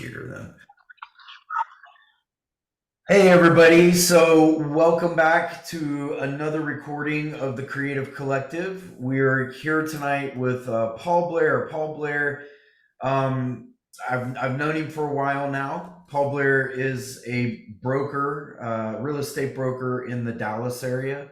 computer then. Hey everybody, so welcome back to another recording of the Creative Collective. We're here tonight with Paul Blair. Paul Blair, um, I've known him for a while now. Paul Blair is a broker, real estate broker in the Dallas area.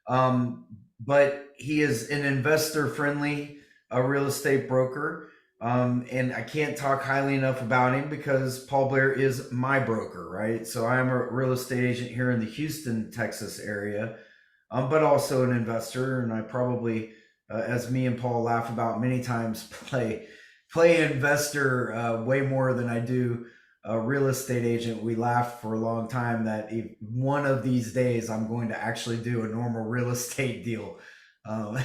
Um, but he is an investor friendly real estate broker. And I can't talk highly enough about him because Paul Blair is my broker, right? So I'm a real estate agent here in the Houston, Texas area, but also an investor. And I probably, as me and Paul laugh about many times, play investor way more than I do a real estate agent. We laughed for a long time that if one of these days I'm going to actually do a normal real estate deal. Um,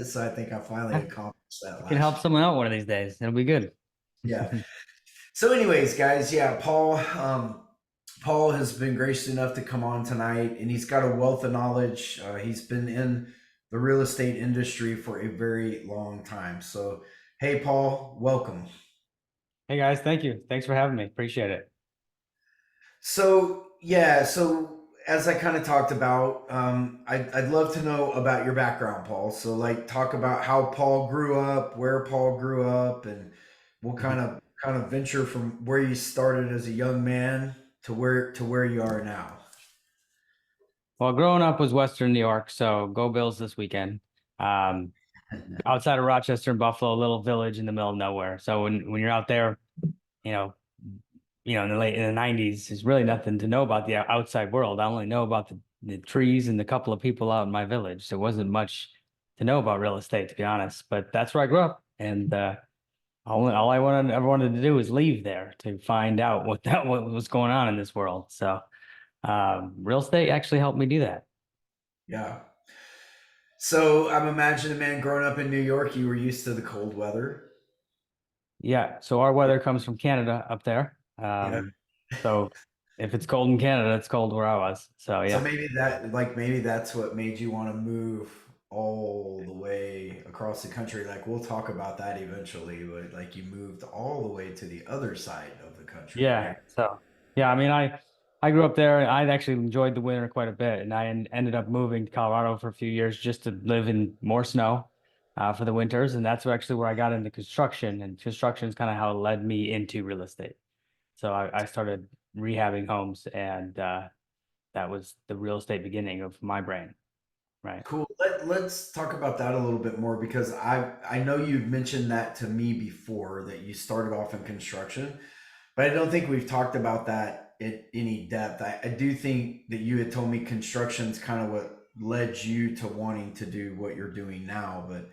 so I think I finally Yeah, accomplished that you can help last year. someone out one of these days. It'll be good. Yeah. So, anyways, guys, yeah, Paul. Paul has been gracious enough to come on tonight, and he's got a wealth of knowledge. He's been in the real estate industry for a very long time. So, hey, Paul, welcome. Hey guys, thank you. Thanks for having me. Appreciate it. So yeah, so as I kind of talked about, I'd love to know about your background, Paul. So like, talk about how Paul grew up, where Paul grew up, and we'll Mhm. kind of venture from where you started as a young man to where you are now. Well, growing up was Western New York, so go Bills this weekend. Um, Outside of Rochester and Buffalo, a little village in the middle of nowhere. So when you're out there, you know, in the 90s, there's really nothing to know about the outside world. I only know about the trees and the couple of people out in my village. So it wasn't much to know about real estate, to be honest. But that's where I grew up, and all I ever wanted to do was leave there to find out what was going on in this world. So real estate actually helped me do that. Yeah. So I'm imagining, man, growing up in New York, you were used to the cold weather. Yeah. So our weather comes from Canada up there. Yeah. So if it's cold in Canada, it's cold where I was. So So yeah. maybe that's what made you want to move all the way across the country. Like we'll talk about that eventually, but like you moved all the way to the other side of the country, Yeah. right? So yeah, I mean, I grew up there and I actually enjoyed the winter quite a bit. And ended up moving to Colorado for a few years just to live in more snow for the winters. And that's actually where I got into construction. And construction is kind of how it led me into real estate. So I started rehabbing homes, and that was the real estate beginning of my brain, right? Cool. Let's talk about that a little bit more because I know you've mentioned that to me before that you started off in construction, but I don't think we've talked about that in any depth. I do think that you had told me construction's kind of what led you to wanting to do what you're doing now, but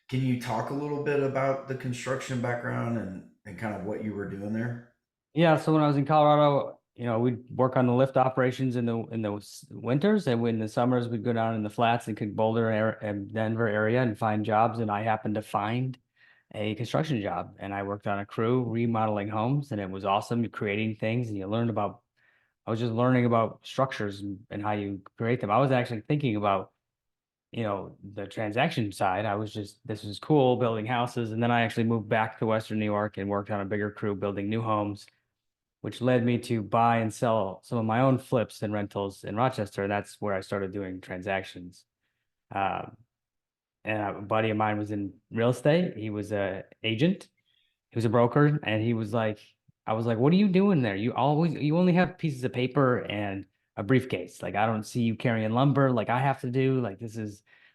can you talk a little bit about the construction background and kind of what you were doing there? Yeah, so when I was in Colorado, we'd work on the lift operations in the winters, and in the summers we'd go down in the flats and and Denver area and find jobs. And I happened to find a construction job, and I worked on a crew remodeling homes, and it was awesome. You're creating things, and you learned about. I was just learning about structures and how you create them. I was actually thinking about the transaction side. I was just, this was cool building houses. And then I actually moved back to Western New York and worked on a bigger crew building new homes, which led me to buy and sell some of my own flips and rentals in Rochester. And that's where I started doing transactions. Um, and a buddy of mine was in real estate. He was a agent. He was a broker, and I was like, what are you doing there? You only have pieces of paper and a briefcase. Like, I don't see you carrying lumber like I have to do. Like,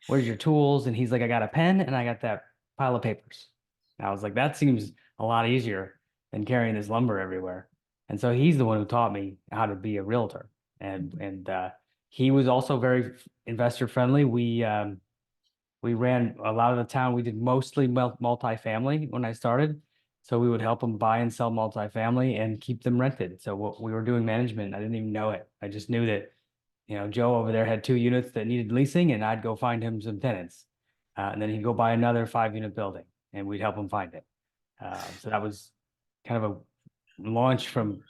where's your tools? And he's like, I got a pen and I got that pile of papers. And I was like, that seems a lot easier than carrying this lumber everywhere. And so he's the one who taught me how to be a realtor. And he was also very investor friendly. We ran a lot of the town. We did mostly multifamily when I started. So we would help them buy and sell multifamily and keep them rented. So what we were doing management, I didn't even know it. I just knew that, Joe over there had 2 units that needed leasing, and I'd go find him some tenants. And then he'd go buy another 5 unit building, and we'd help him find it. So that was kind of a launch from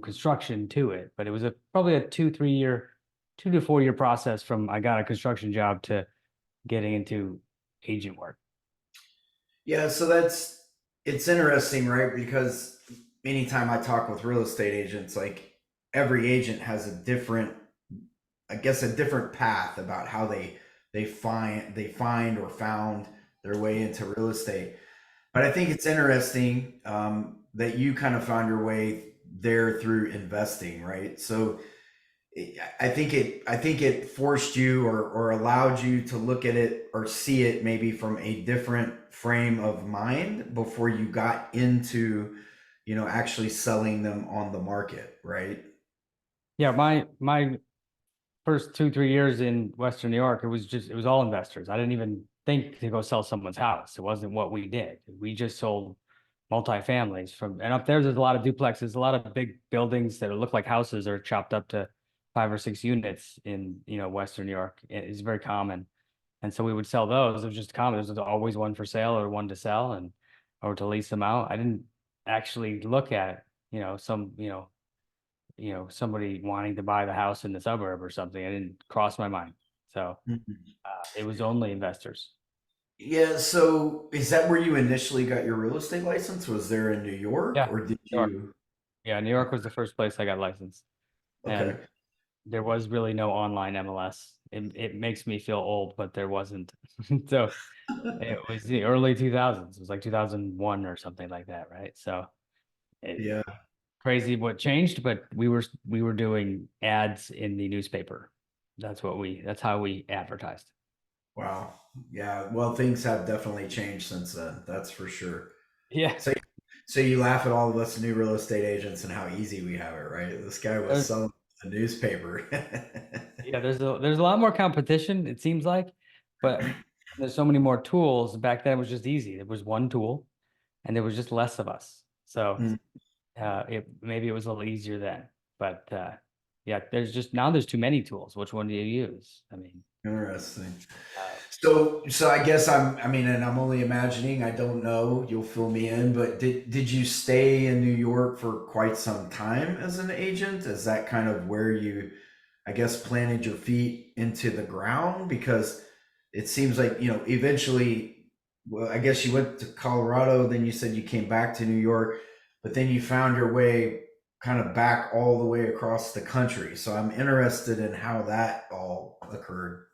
construction to it. But it was probably a 2 to 3 year, 2 to 4 year process from I got a construction job to getting into agent work. Yeah, so it's interesting, right? Because anytime I talk with real estate agents, like every agent has a different, I guess, a different path about how they find or found their way into real estate. But I think it's interesting that you kind of found your way there through investing, right? So I think it forced you or allowed you to look at it or see it maybe from a different frame of mind before you got into, actually selling them on the market, right? Yeah, my first 2, 3 years in Western New York, it was all investors. I didn't even think to go sell someone's house. It wasn't what we did. We just sold multifamilies and up there's a lot of duplexes, a lot of big buildings that look like houses are chopped up to 5 or 6 units in, Western New York. It's very common. And so we would sell those. It was just common. There was always one for sale or one to sell and or to lease them out. I didn't actually look at, somebody wanting to buy the house in the suburb or something. I didn't cross my mind. So Mhm. it was only investors. Yeah, so is that where you initially got your real estate license? Was there in New York Yeah, or did New York. you? Yeah, New York was the first place I got licensed, Okay. and there was really no online MLS. It makes me feel old, but there wasn't. So it was the early 2000s. It was like 2001 or something like that, right? So it, Yeah. crazy what changed, but we were doing ads in the newspaper. That's how we advertised. Wow. Yeah. Well, things have definitely changed since then. That's for sure. Yeah. So, so you laugh at all of us new real estate agents and how easy we have it, right? This guy was There's selling the newspaper. yeah, there's a lot more competition, it seems like, but there's so many more tools. Back then it was just easy. There was one tool and there was just less of us. So Hmm, it maybe it was a little easier then. But yeah, there's too many tools. Which one do you use? I mean, interesting. uh, So I guess I mean, and I'm only imagining, I don't know, you'll fill me in, but did you stay in New York for quite some time as an agent? Is that kind of where you, I guess, planted your feet into the ground? Because it seems like, eventually, well, I guess you went to Colorado, then you said you came back to New York, but then you found your way kind of back all the way across the country. So I'm interested in how that all occurred.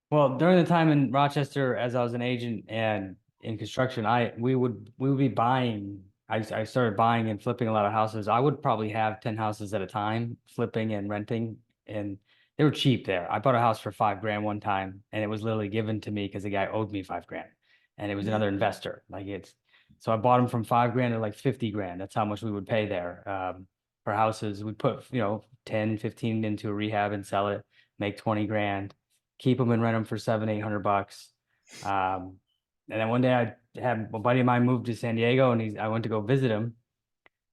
well, during the time in Rochester, as I was an agent and in construction, we would be buying. I started buying and flipping a lot of houses. I would probably have 10 houses at a time, flipping and renting, and they were cheap there. I bought a house for 5 grand one time, and it was literally given to me because the guy owed me 5 grand, and it was Yeah. another investor. So I bought them from 5 grand to like 50 grand. That's how much we would pay there for houses. We'd put 10, 15 into a rehab and sell it, make 20 grand, keep them and rent them for 700, 800 bucks. Um, and then one day I had a buddy of mine moved to San Diego, and I went to go visit him,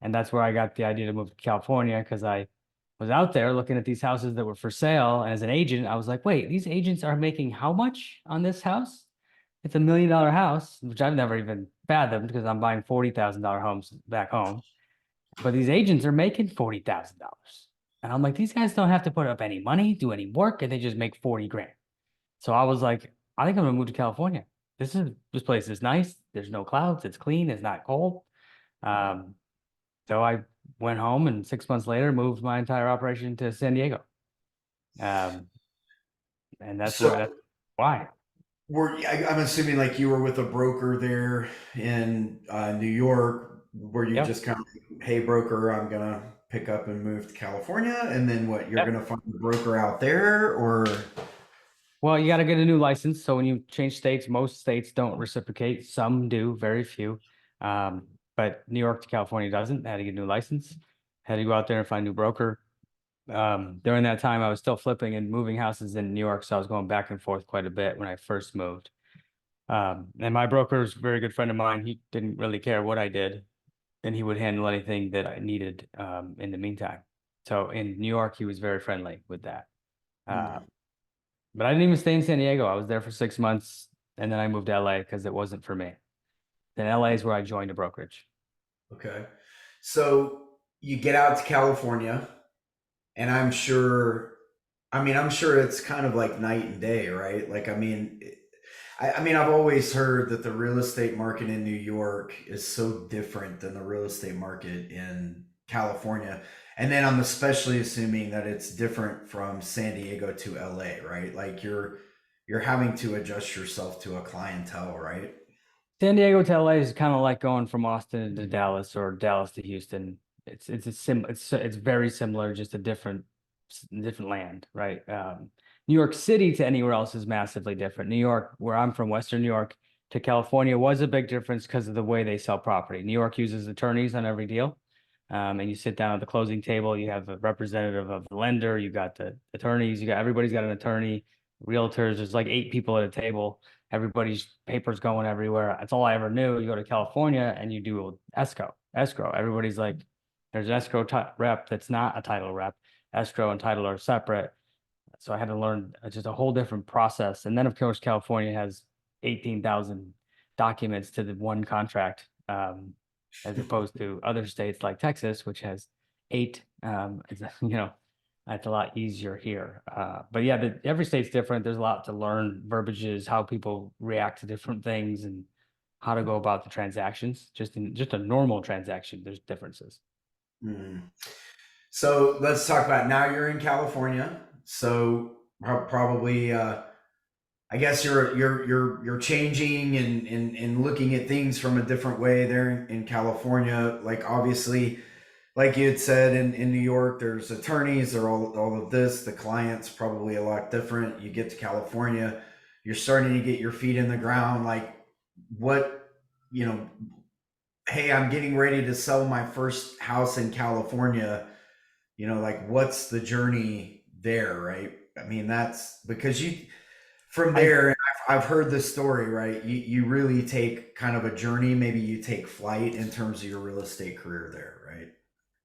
and that's where I got the idea to move to California because I was out there looking at these houses that were for sale. And as an agent, I was like, wait, these agents are making how much on this house? It's $1 million house, which I've never even fathomed because I'm buying $40,000 homes back home. But these agents are making $40,000. And I'm like, these guys don't have to put up any money, do any work, and they just make 40 grand. So I was like, I think I'm gonna move to California. This place is nice. There's no clouds. It's clean. It's not cold. Um, so I went home and 6 months later moved my entire operation to San Diego. Um, and that's So why. I'm assuming like you were with a broker there in New York, where you Yep. just kind of, hey broker, I'm gonna pick up and move to California, and then what? You're Yep. gonna find a broker out there, or Well, you got to get a new license. So when you change states, most states don't reciprocate. Some do, very few. Um, but New York to California doesn't. I had to get a new license. Had to go out there and find a new broker. During that time, I was still flipping and moving houses in New York, so I was going back and forth quite a bit when I first moved. And my broker was a very good friend of mine. He didn't really care what I did, and he would handle anything that I needed in the meantime. So in New York, he was very friendly with that. Uh, hmm, but I didn't even stay in San Diego. I was there for 6 months, and then I moved to LA because it wasn't for me. Then LA is where I joined a brokerage. okay. So you get out to California, and I'm sure it's kind of like night and day, right? Like, I mean, I mean, I've always heard that the real estate market in New York is so different than the real estate market in California. And then I'm especially assuming that it's different from San Diego to LA, right? Like you're having to adjust yourself to a clientele, right? San Diego to LA is kind of like going from Austin to Dallas or Dallas to Houston. It's very similar, just a different land, right? New York City to anywhere else is massively different. New York, where I'm from, Western New York to California was a big difference because of the way they sell property. New York uses attorneys on every deal. And you sit down at the closing table, you have a representative of the lender, you got the attorneys, everybody's got an attorney, realtors, there's like 8 people at a table, everybody's papers going everywhere. That's all I ever knew. You go to California and you do escrow. Everybody's like, there's an escrow rep that's not a title rep. Escrow and title are separate. So I had to learn just a whole different process. And then, of course, California has 18,000 documents to the one contract, as opposed to other states like Texas, which has eight. That's a lot easier here. But yeah, every state's different. There's a lot to learn, verbiages, how people react to different things, and how to go about the transactions. Just a normal transaction, there's differences. Mm. So let's talk about now you're in California. So probably I guess you're changing and looking at things from a different way there in California. Like obviously, like you had said in New York, there's attorneys, there are all of this. The client's probably a lot different. You get to California, you're starting to get your feet in the ground. Like what, you know, hey, I'm getting ready to sell my first house in California. Like what's the journey there, right? I mean, that's because you from I there, and I've heard this story, right? You really take kind of a journey. Maybe you take flight in terms of your real estate career there, right?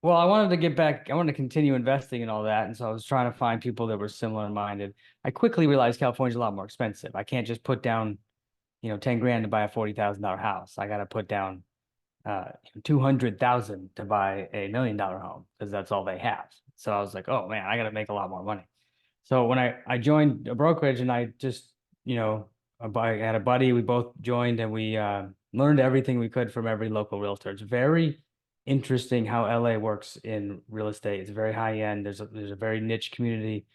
Well, I wanted to get back. I wanted to continue investing in all that, and so I was trying to find people that were similar minded. I quickly realized California's a lot more expensive. I can't just put down, 10 grand to buy a $40,000 house. I got to put down 200,000 to buy $1 million home because that's all they have. So I was like, oh man, I got to make a lot more money. So when I joined a brokerage and I just, you know, I had a buddy, we both joined and we learned everything we could from every local realtor. It's very interesting how LA works in real estate. It's very high end. There's a very niche community.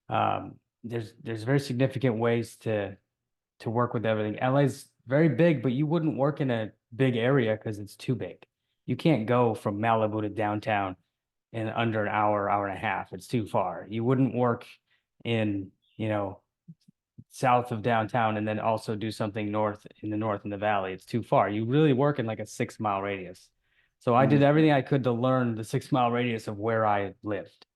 There's very significant ways to work with everything. LA's very big, but you wouldn't work in a big area because it's too big. You can't go from Malibu to downtown in under an hour, hour and a half. It's too far. You wouldn't work in, south of downtown and then also do something north in the valley. It's too far. You really work in like a 6 mile radius. So I did Mm, everything I could to learn the 6 mile radius of where I lived,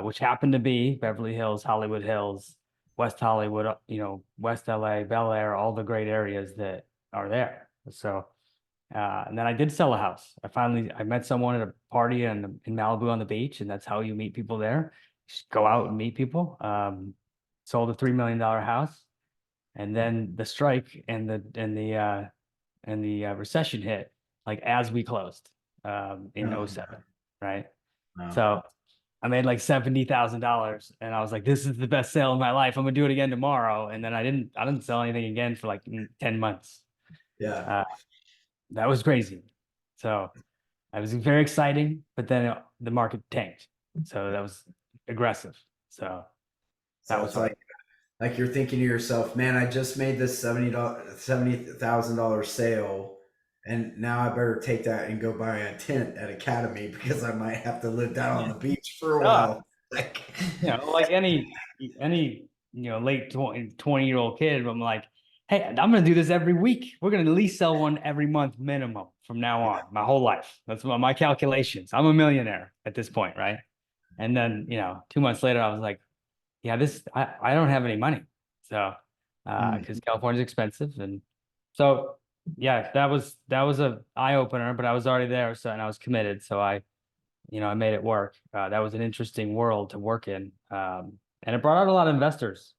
which happened to be Beverly Hills, Hollywood Hills, West Hollywood, West LA, Bel Air, all the great areas that are there. So and then I did sell a house. I met someone at a party in Malibu on the beach, and that's how you meet people there. Just go out and meet people. Sold a $3 million house, and then the strike and the recession hit like as we closed in no, '07, right? no. So I made like $70,000, and I was like, "This is the best sale of my life. I'm gonna do it again tomorrow." And then I didn't sell anything again for like 10 months. Yeah. Uh, that was crazy. So it was very exciting, but then the market tanked. So that was aggressive. So that So was it's hard. like you're thinking to yourself, man, I just made this $70,000 sale, and now I better take that and go buy a tent at Academy because I might have to live down on the beach for a Ah, while. Like, like any late 20-year-old kid, I'm like, hey, I'm gonna do this every week. We're gonna at least sell one every month minimum from now on, my whole life. That's my calculations. I'm a millionaire at this point, right? And then, 2 months later, I was like, yeah, I don't have any money. So mm, because California's expensive. And so yeah, that was a eye opener, but I was already there, so and I was committed. So I made it work. That was an interesting world to work in. And it brought out a lot of investors,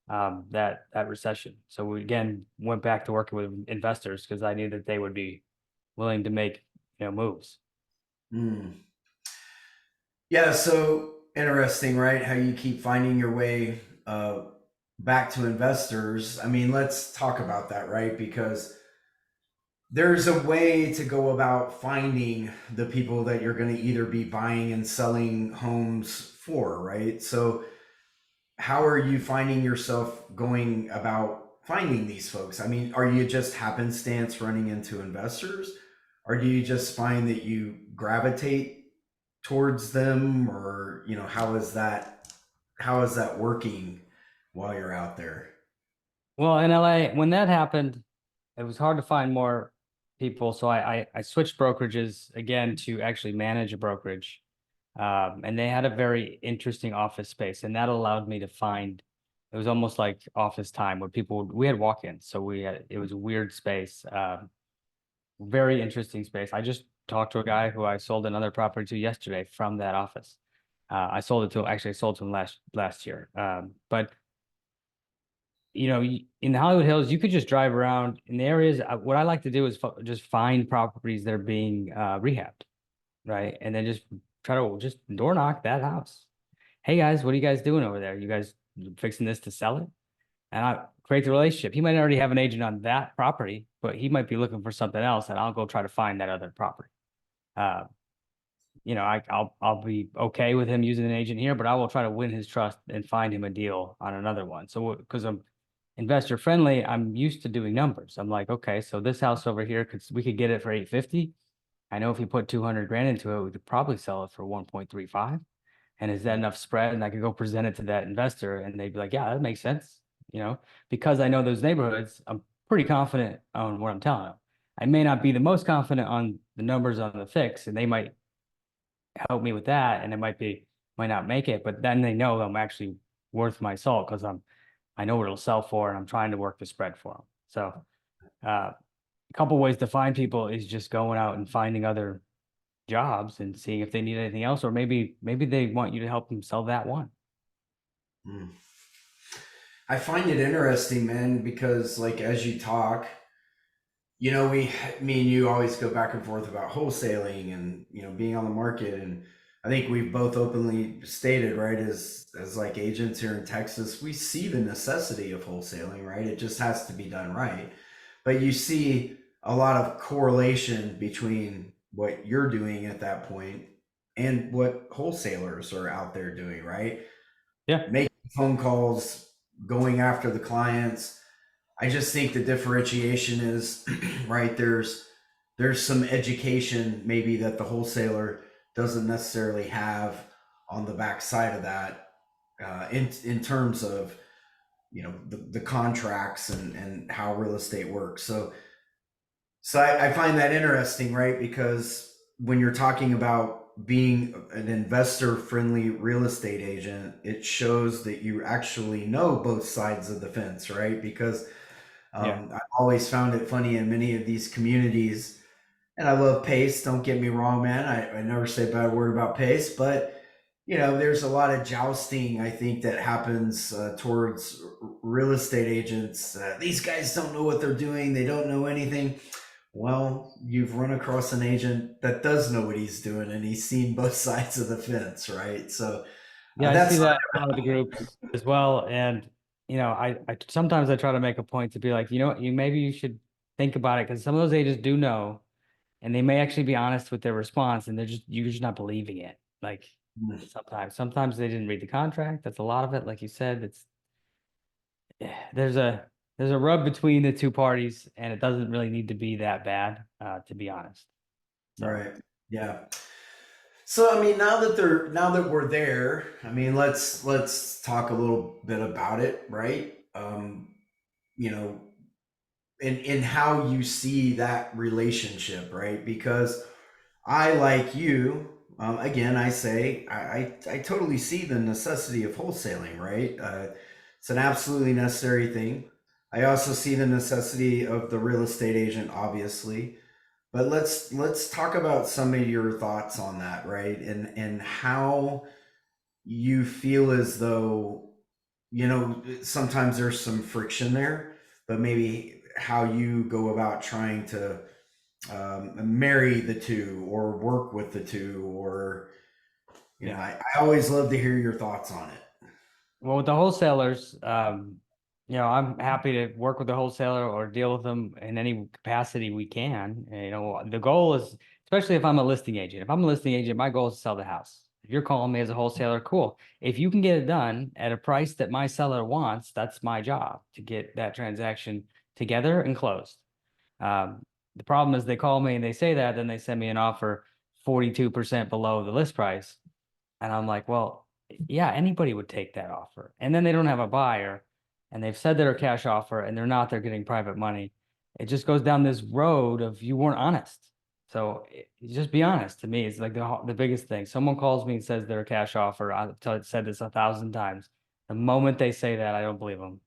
that recession. So we again went back to working with investors because I knew that they would be willing to make, moves. mm. Yeah, so interesting, right? How you keep finding your way. back to investors, I mean, let's talk about that, right? Because there's a way to go about finding the people that you're going to either be buying and selling homes for, right? So, how are you finding yourself going about finding these folks? I mean, are you just happenstance running into investors? Or do you just find that you gravitate towards them, or how is that working while you're out there? Well, in LA, when that happened, it was hard to find more people. So I switched brokerages again to actually manage a brokerage. And they had a very interesting office space, and that allowed me to find, it was almost like office time where we had walk-ins. So it was a weird space, very interesting space. I just talked to a guy who I sold another property to yesterday from that office. I sold to him last year. But in the Hollywood Hills, you could just drive around in the areas. What I like to do is just find properties that are being rehabbed, right? And then just try to just door knock that house. Hey guys, what are you guys doing over there? You guys fixing this to sell it? And I create the relationship. He might already have an agent on that property, but he might be looking for something else, and I'll go try to find that other property. Uh, I'll be okay with him using an agent here, but I will try to win his trust and find him a deal on another one. So because I'm investor friendly, I'm used to doing numbers. I'm like, okay, so this house over here we could get it for 850. I know if we put 200 grand into it, we could probably sell it for 1.35. And is that enough spread? And I could go present it to that investor and they'd be like, yeah, that makes sense. Because I know those neighborhoods, I'm pretty confident on what I'm telling them. I may not be the most confident on the numbers on the fix, and they might help me with that, and might not make it, but then they know I'm actually worth my salt because I know what it'll sell for, and I'm trying to work the spread for them. So, a couple ways to find people is just going out and finding other jobs and seeing if they need anything else, or maybe they want you to help them sell that one. Hmm. I find it interesting, man, because like as you talk, me and you always go back and forth about wholesaling and being on the market, and I think we've both openly stated, right, as like agents here in Texas, we see the necessity of wholesaling, right? It just has to be done right. But you see a lot of correlation between what you're doing at that point and what wholesalers are out there doing, right? Yeah, Making phone calls, going after the clients. I just think the differentiation is right. There's some education maybe that the wholesaler doesn't necessarily have on the backside of that, in terms of the contracts and how real estate works. So I find that interesting, right? Because when you're talking about being an investor friendly real estate agent, it shows that you actually know both sides of the fence, right? Because yeah, I've always found it funny in many of these communities, and I love Pace. Don't get me wrong, man. I never say a bad word about Pace, but there's a lot of jousting, I think, that happens towards real estate agents. These guys don't know what they're doing. They don't know anything. Well, you've run across an agent that does know what he's doing, and he's seen both sides of the fence, right? So yeah. I see that's that in a lot of the groups as well, and I sometimes I try to make a point to be like, maybe you should think about it because some of those agents do know, and they may actually be honest with their response, and you're just not believing it. Like sometimes they didn't read the contract. That's a lot of it. Like you said, there's a rub between the two parties, and it doesn't really need to be that bad, to be honest. So right. Yeah. So I mean, now that we're there, I mean, let's talk a little bit about it, right? You know, in how you see that relationship, right? Because I, like you, again, I say I totally see the necessity of wholesaling, right? It's an absolutely necessary thing. I also see the necessity of the real estate agent, obviously. But let's talk about some of your thoughts on that, right? And how you feel as though, sometimes there's some friction there, but maybe how you go about trying to marry the two or work with the two, or yeah. I always love to hear your thoughts on it. Well, with the wholesalers, I'm happy to work with the wholesaler or deal with them in any capacity we can. And, the goal is, especially if I'm a listing agent, if I'm a listing agent, my goal is to sell the house. If you're calling me as a wholesaler, cool. If you can get it done at a price that my seller wants, that's my job to get that transaction together and closed. Um, the problem is they call me and they say that, then they send me an offer 42% below the list price. And I'm like, well, yeah, anybody would take that offer. And then they don't have a buyer and they've said they're a cash offer and they're not, they're getting private money. It just goes down this road of you weren't honest. So just be honest to me. It's like the biggest thing. Someone calls me and says they're a cash offer. I've said this 1,000 times. The moment they say that, I don't believe them.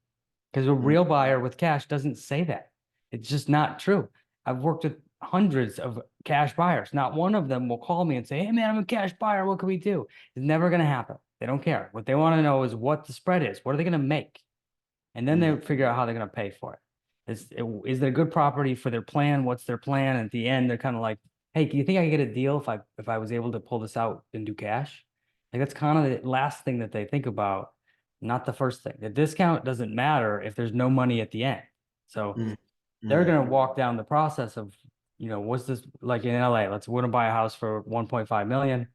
Because a Mm, real buyer with cash doesn't say that. It's just not true. I've worked with hundreds of cash buyers. Not one of them will call me and say, "Hey man, I'm a cash buyer. What can we do?" It's never going to happen. They don't care. What they want to know is what the spread is. What are they going to make? And then mm, they figure out how they're going to pay for it. Is it a good property for their plan? What's their plan? At the end, they're kind of like, "Hey, do you think I could get a deal if I was able to pull this out and do cash?" Like that's kind of the last thing that they think about, not the first thing. The discount doesn't matter if there's no money at the end. So mm, they're mm, going to walk down the process of, what's this like in LA? Let's we're going to buy a house for 1.5 million.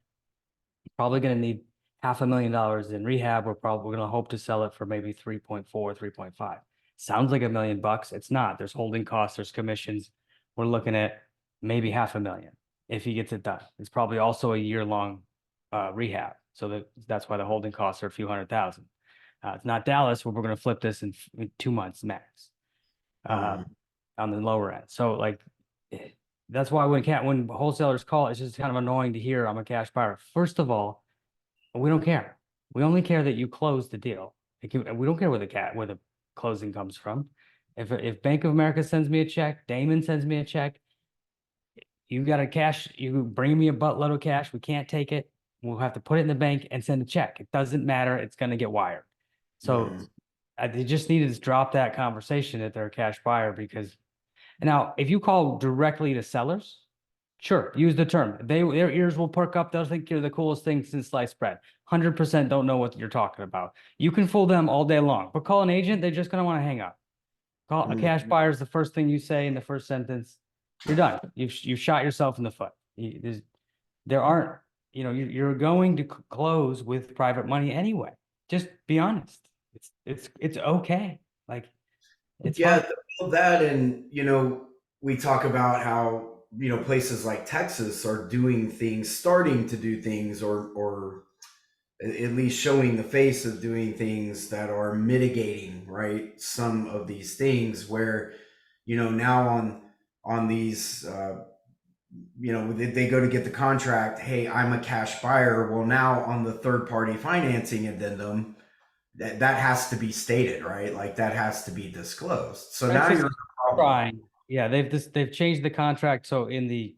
Probably going to need $500,000 in rehab. We're going to hope to sell it for maybe 3.4, 3.5. Sounds like $1 million. It's not. There's holding costs, there's commissions. We're looking at maybe 500,000 if he gets it done. It's probably also a year-long rehab. So that's why the holding costs are a few hundred thousand. It's not Dallas where we're going to flip this in 2 months max mm. um, on the lower end. So like that's why when wholesalers call, it's just kind of annoying to hear I'm a cash buyer. First of all, we don't care. We only care that you close the deal. We don't care where the closing comes from. If Bank of America sends me a check, Damon sends me a check, you got a cash, you bring me a buttload of cash, we can't take it. We'll have to put it in the bank and send a check. It doesn't matter. It's going to get wired. So Mhm. they just needed to drop that conversation that they're a cash buyer because now if you call directly to sellers, sure, use the term. Their ears will perk up. They'll think you're the coolest thing since sliced bread. 100% don't know what you're talking about. You can fool them all day long, but call an agent, they're just gonna want to hang up. Call a Mm. cash buyer is the first thing you say in the first sentence. You're done. You've shot yourself in the foot. There aren't, you're going to close with private money anyway. Just be honest. It's okay. Like it's Yeah, fine. that, and we talk about how places like Texas are doing things, starting to do things, or at least showing the face of doing things that are mitigating, right, some of these things where now on these they go to get the contract. Hey, I'm a cash buyer. Well, now on the third party financing addendum, that has to be stated, right? Like that has to be disclosed. So now Texas you're in is a problem. trying. Yeah, they've changed the contract so in the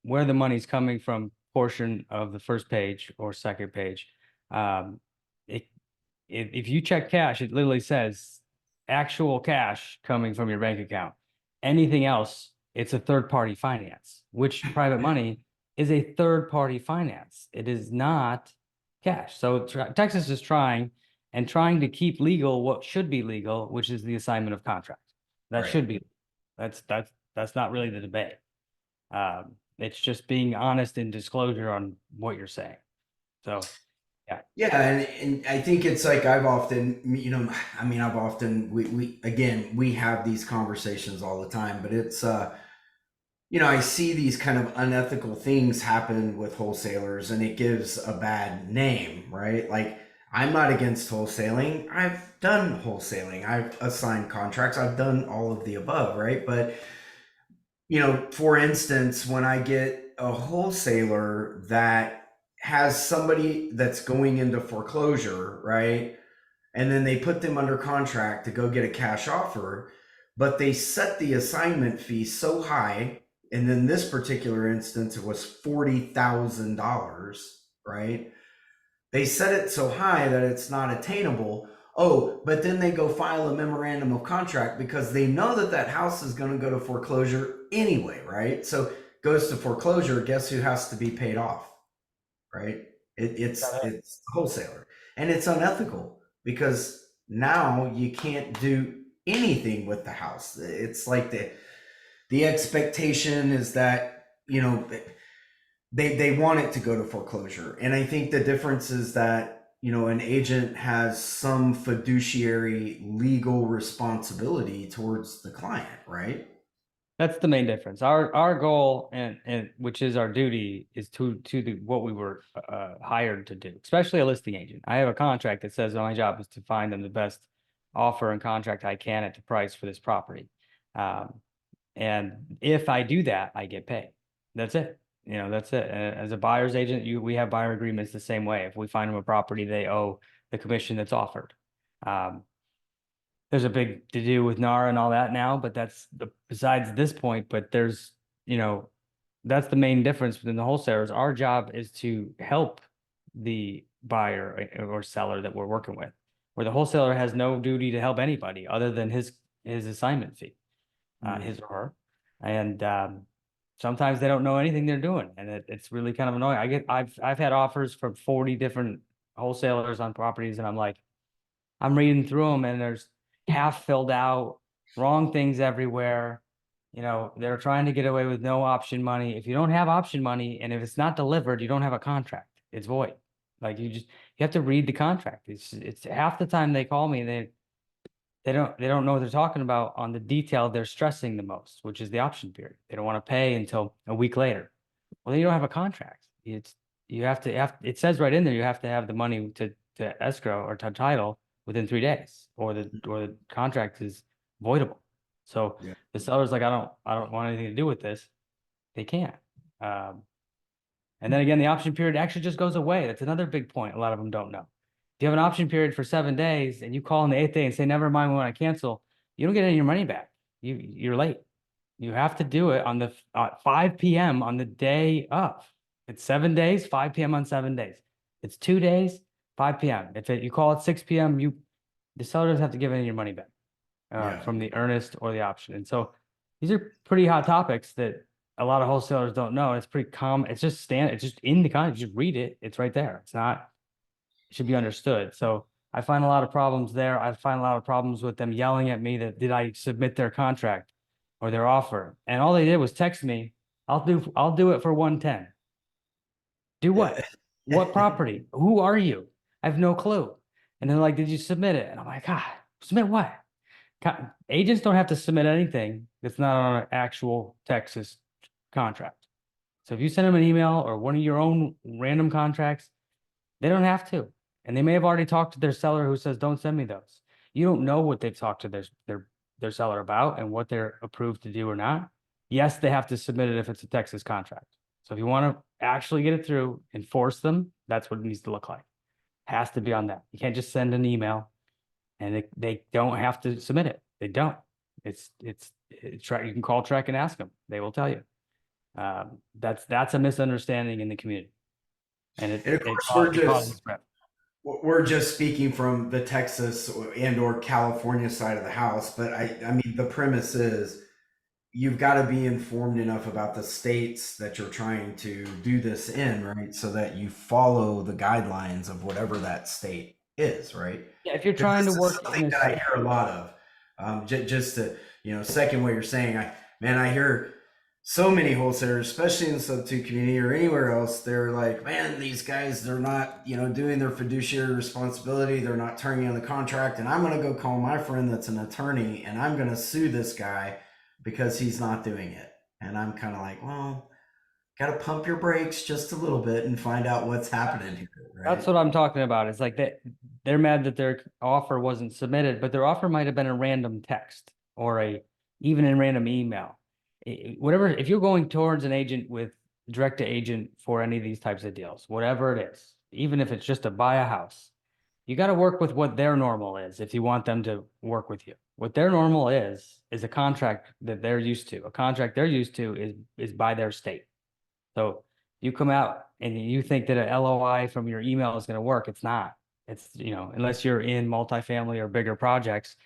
where the money's coming from portion of the first page or second page, um, it, if you check cash, it literally says actual cash coming from your bank account. Anything else, it's a third party finance, which private money is a third party finance. It is not cash. So Texas is trying to keep legal what should be legal, which is the assignment of contract. That Right. should be. That's not really the debate. It's just being honest in disclosure on what you're saying. So yeah, Yeah, and I think it's like I've often, I mean, we again, we have these conversations all the time, but it's I see these kind of unethical things happen with wholesalers and it gives a bad name, right? Like I'm not against wholesaling. I've done wholesaling. I've assigned contracts. I've done all of the above, right? But for instance, when I get a wholesaler that has somebody that's going into foreclosure, right? And then they put them under contract to go get a cash offer, but they set the assignment fee so high. And in this particular instance, it was $40,000, right? They set it so high that it's not attainable. Oh, but then they go file a memorandum of contract because they know that that house is going to go to foreclosure anyway, right? So goes to foreclosure. Guess who has to be paid off, right? It's the wholesaler, and it's unethical because now you can't do anything with the house. It's like the expectation is that, they want it to go to foreclosure. And I think the difference is that, an agent has some fiduciary legal responsibility towards the client, right? That's the main difference. Our goal and which is our duty is to the what we were hired to do, especially a listing agent. I have a contract that says my job is to find them the best offer and contract I can at the price for this property. Um, and if I do that, I get paid. That's it. That's it. As a buyer's agent, we have buyer agreements the same way. If we find them a property, they owe the commission that's offered. Um, there's a big to do with NARA and all that now, but that's besides this point. But there's, you know, that's the main difference within the wholesalers. Our job is to help the buyer or seller that we're working with, where the wholesaler has no duty to help anybody other than his assignment fee, his or her. And sometimes they don't know anything they're doing, and it's really kind of annoying. I've had offers from 40 different wholesalers on properties, and I'm reading through them and there's half filled out, wrong things everywhere. They're trying to get away with no option money. If you don't have option money and if it's not delivered, you don't have a contract. It's void. Like you have to read the contract. It's half the time they call me, they don't know what they're talking about on the detail they're stressing the most, which is the option period. They don't want to pay until a week later. Well, then you don't have a contract. You have to it says right in there you have to have the money to escrow or to title within 3 days, or the contract is voidable. So Yeah. the seller's like, I don't want anything to do with this. They can't. Um, and then again, the option period actually just goes away. That's another big point a lot of them don't know. If you have an option period for 7 days and you call on the eighth day and say, never mind, we want to cancel, you don't get any of your money back. You're late. You have to do it on the 5 p.m. on the day of. It's 7 days, 5 p.m. on 7 days. It's 2 days, 5 p.m. If you call it 6 p.m., the seller doesn't have to give any of your money back Yeah. from the earnest or the option. And so these are pretty hot topics that a lot of wholesalers don't know. It's pretty common. It's just it's just in the contract. You just read it. It's right there. It's not, it should be understood. So I find a lot of problems there. I find a lot of problems with them yelling at me that did I submit their contract or their offer? And all they did was text me, I'll do it for 110. Do Yeah. what? What property? Who are you? I have no clue. And they're like, did you submit it? And I'm like, God, submit what? Agents don't have to submit anything that's not on an actual Texas contract. So if you send them an email or one of your own random contracts, they don't have to. And they may have already talked to their seller who says, don't send me those. You don't know what they've talked to their seller about and what they're approved to do or not. Yes, they have to submit it if it's a Texas contract. So if you want to actually get it through and force them, that's what it needs to look like. Has to be on that. You can't just send an email and they don't have to submit it. They don't. It's try. You can call Trek and ask them. They will tell you. That's a misunderstanding in the community, and And of course, we're it causes just rep. we're just speaking from the Texas and or California side of the house, but I mean the premise is you've got to be informed enough about the states that you're trying to do this in, right? So that you follow the guidelines of whatever that state is, right? Yeah, if you're Because trying to this is work in something a that I hear a lot of. Just to, second what you're saying, I hear so many wholesalers, especially in the sub two community or anywhere else, they're like, man, these guys, they're not, doing their fiduciary responsibility. They're not turning in the contract. And I'm going to go call my friend that's an attorney and I'm going to sue this guy because he's not doing it. And I'm kind of like, well, got to pump your brakes just a little bit and find out what's happening here, That's right? what I'm talking about. It's like they're mad that their offer wasn't submitted, but their offer might have been a random text or even a random email. Whatever, if you're going towards an agent with direct to agent for any of these types of deals, whatever it is, even if it's just to buy a house, you got to work with what their normal is if you want them to work with you. What their normal is a contract that they're used to. A contract they're used to is by their state. So you come out and you think that an LOI from your email is going to work. It's not. It's, unless you're in multifamily or bigger projects,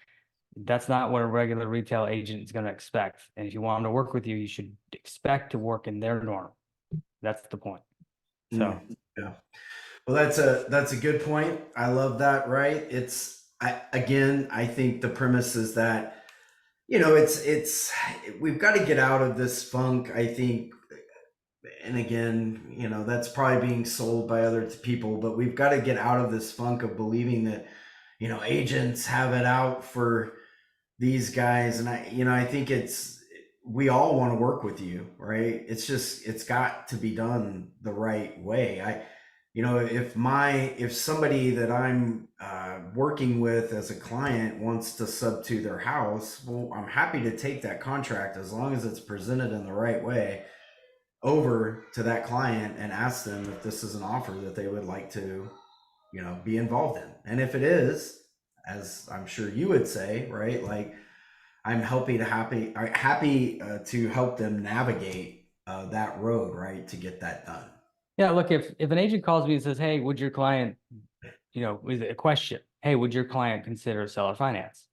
that's not what a regular retail agent is going to expect. And if you want them to work with you, you should expect to work in their norm. That's the point. So Yeah. Well, that's a good point. I love that. Right? I think the premise is that, it's we've got to get out of this funk. I think, and again, that's probably being sold by other people, but we've got to get out of this funk of believing that, agents have it out for these guys. And I think we all want to work with you, right? It's just, it's got to be done the right way. If somebody that I'm working with as a client wants to sub to their house, well, I'm happy to take that contract as long as it's presented in the right way over to that client and ask them if this is an offer that they would like to, be involved in. And if it is, as I'm sure you would say, right, like, I'm happy to help them navigate that road, right, to get that done. Yeah, look, if an agent calls me and says, "Hey, would your client," with a question, "Hey, would your client consider seller finance?"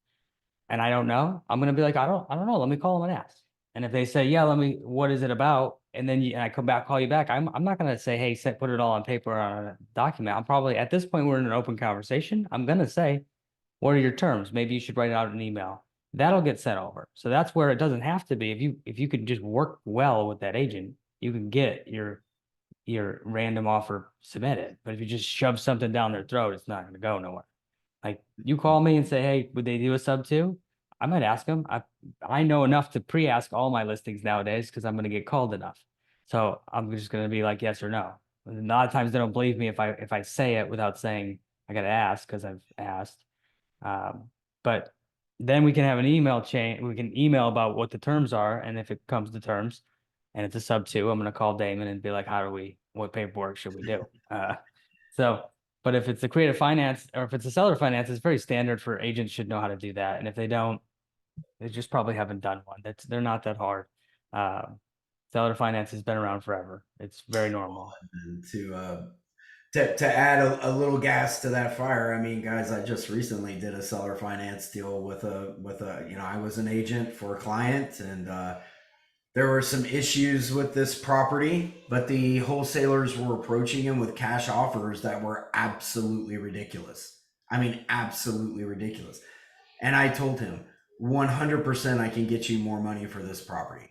And I don't know, I'm gonna be like, I don't know. Let me call them and ask. And if they say, "Yeah, what is it about?" And then and I come back, call you back. I'm not gonna say, "Hey, put it all on paper or on a document." I'm probably at this point we're in an open conversation. I'm gonna say, "What are your terms? Maybe you should write it out in an email." That'll get sent over. So that's where it doesn't have to be. If you could just work well with that agent, you can get your random offer submitted. But if you just shove something down their throat, it's not going to go nowhere. Like you call me and say, "Hey, would they do a sub two?" I might ask them. I know enough to pre-ask all my listings nowadays because I'm going to get called enough. So I'm just going to be like yes or no. And a lot of times they don't believe me if I say it without saying I got to ask because I've asked. But then we can have an email chain. We can email about what the terms are, and if it comes to terms, and it's a sub two, I'm going to call Damon and be like, what paperwork should we do? So, but if it's a creative finance or if it's a seller finance, it's very standard for agents should know how to do that. And if they don't, they just probably haven't done one. They're not that hard. Seller finance has been around forever. It's very normal. And to add a little gas to that fire, I mean, guys, I just recently did a seller finance deal with a I was an agent for a client, and there were some issues with this property, but the wholesalers were approaching him with cash offers that were absolutely ridiculous. I mean, absolutely ridiculous. And I told him 100% I can get you more money for this property.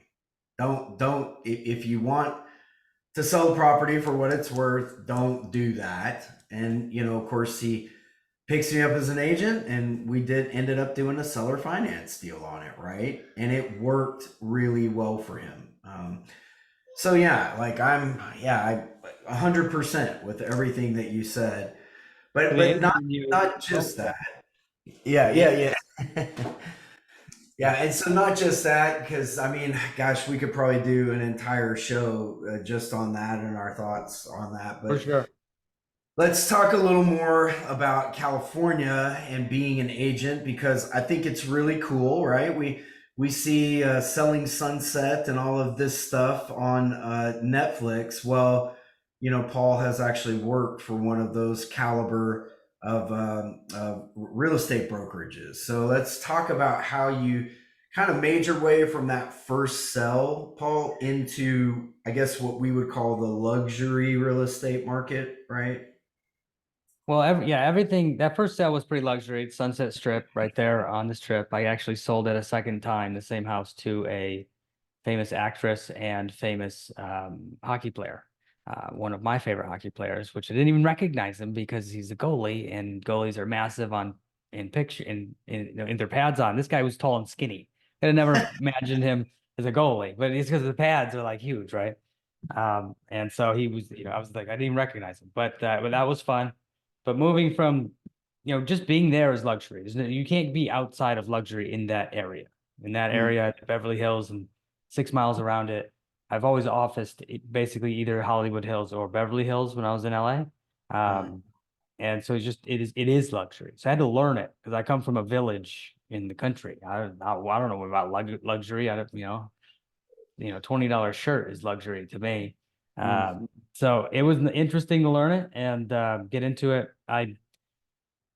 Don't if you want to sell the property for what it's worth, don't do that. And of course, he picks me up as an agent, and we did ended up doing a seller finance deal on it, right? And it worked really well for him. So yeah, like I 100% with everything that you said, So the but agent not when you, not oh, just that. Yeah, the yeah, yeah. Yeah, and so not just that, because I mean, gosh, we could probably do an entire show just on that and our thoughts on that. for But sure. let's talk a little more about California and being an agent, because I think it's really cool, right? We see Selling Sunset and all of this stuff on Netflix. Well, Paul has actually worked for one of those caliber of real estate brokerages. So let's talk about how you kind of made your way from that first sell, Paul, into, I guess, what we would call the luxury real estate market, right? Well, everything that first sale was pretty luxury. It's Sunset Strip right there on the strip. I actually sold it a second time, the same house to a famous actress and famous hockey player. One of my favorite hockey players, which I didn't even recognize him because he's a goalie, and goalies are massive on in picture in their pads on. This guy was tall and skinny. I'd have never imagined him as a goalie, but it's because the pads are like huge, right? And so he was, I was like, I didn't even recognize him, but that was fun. But moving from, just being there is luxury. You can't be outside of luxury in that area. In that Mm, area, Beverly Hills and 6 miles around it. I've always officed basically either Hollywood Hills or Beverly Hills when I was in LA. mm, And so it is luxury. So I had to learn it because I come from a village in the country. I don't know about luxury. I don't, $20 shirt is luxury to me. mm, So it was interesting to learn it and get into it.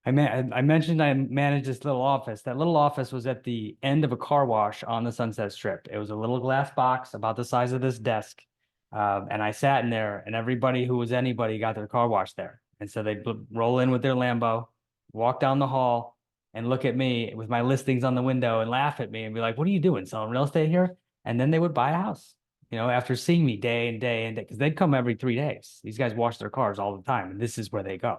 I mentioned I managed this little office. That little office was at the end of a car wash on the Sunset Strip. It was a little glass box about the size of this desk. And I sat in there, and everybody who was anybody got their car washed there. And so they'd roll in with their Lambo, walk down the hall, and look at me with my listings on the window and laugh at me and be like, "What are you doing? Selling real estate here?" And then they would buy a house, after seeing me day and day and day, because they'd come every 3 days. These guys wash their cars all the time, and this is where they go.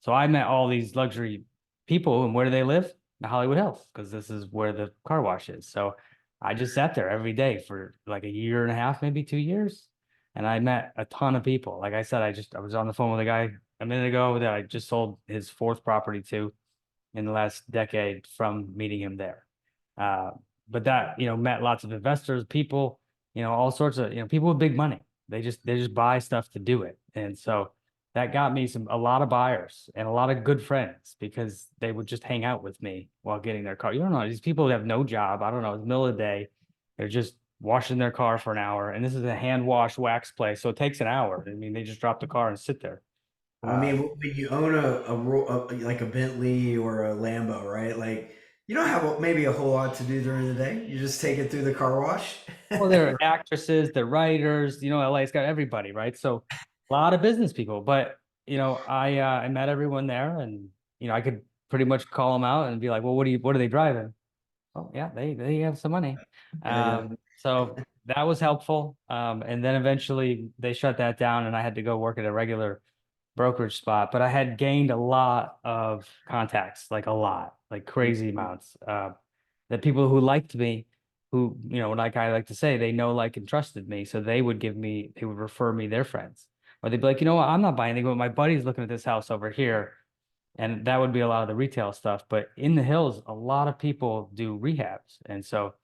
So I met all these luxury people, and where do they live? The Hollywood Hills, because this is where the car wash is. So I just sat there every day for like a year and a half, maybe 2 years. And I met a ton of people. Like I said, I was on the phone with a guy a minute ago that I just sold his fourth property to in the last decade from meeting him there. Uh, but that, met lots of investors, people, all sorts of, people with big money. They just buy stuff to do it. And so that got me a lot of buyers and a lot of good friends, because they would just hang out with me while getting their car. You don't know, these people have no job. I don't know, it's the middle of the day. They're just washing their car for an hour. And this is a hand wash wax place. So it takes an hour. I mean, they just drop the car and sit there. Well, I mean, when you own like a Bentley or a Lambo, right? Like you don't have maybe a whole lot to do during the day. You just take it through the car wash. Well, they're actresses, they're writers, LA's got everybody, right? So a lot of business people. But I met everyone there, and I could pretty much call them out and be like, well, what are they driving? Oh yeah, they have some money. Yeah. So that was helpful. And then eventually they shut that down, and I had to go work at a regular brokerage spot. But I had gained a lot of contacts, like a lot, like crazy amounts. The people who liked me, who, like I like to say, they know, like, and trusted me. So they would refer me their friends. Or they'd be like, you know what, I'm not buying anything, but my buddy's looking at this house over here. And that would be a lot of the retail stuff. But in the hills, a lot of people do rehabs. And so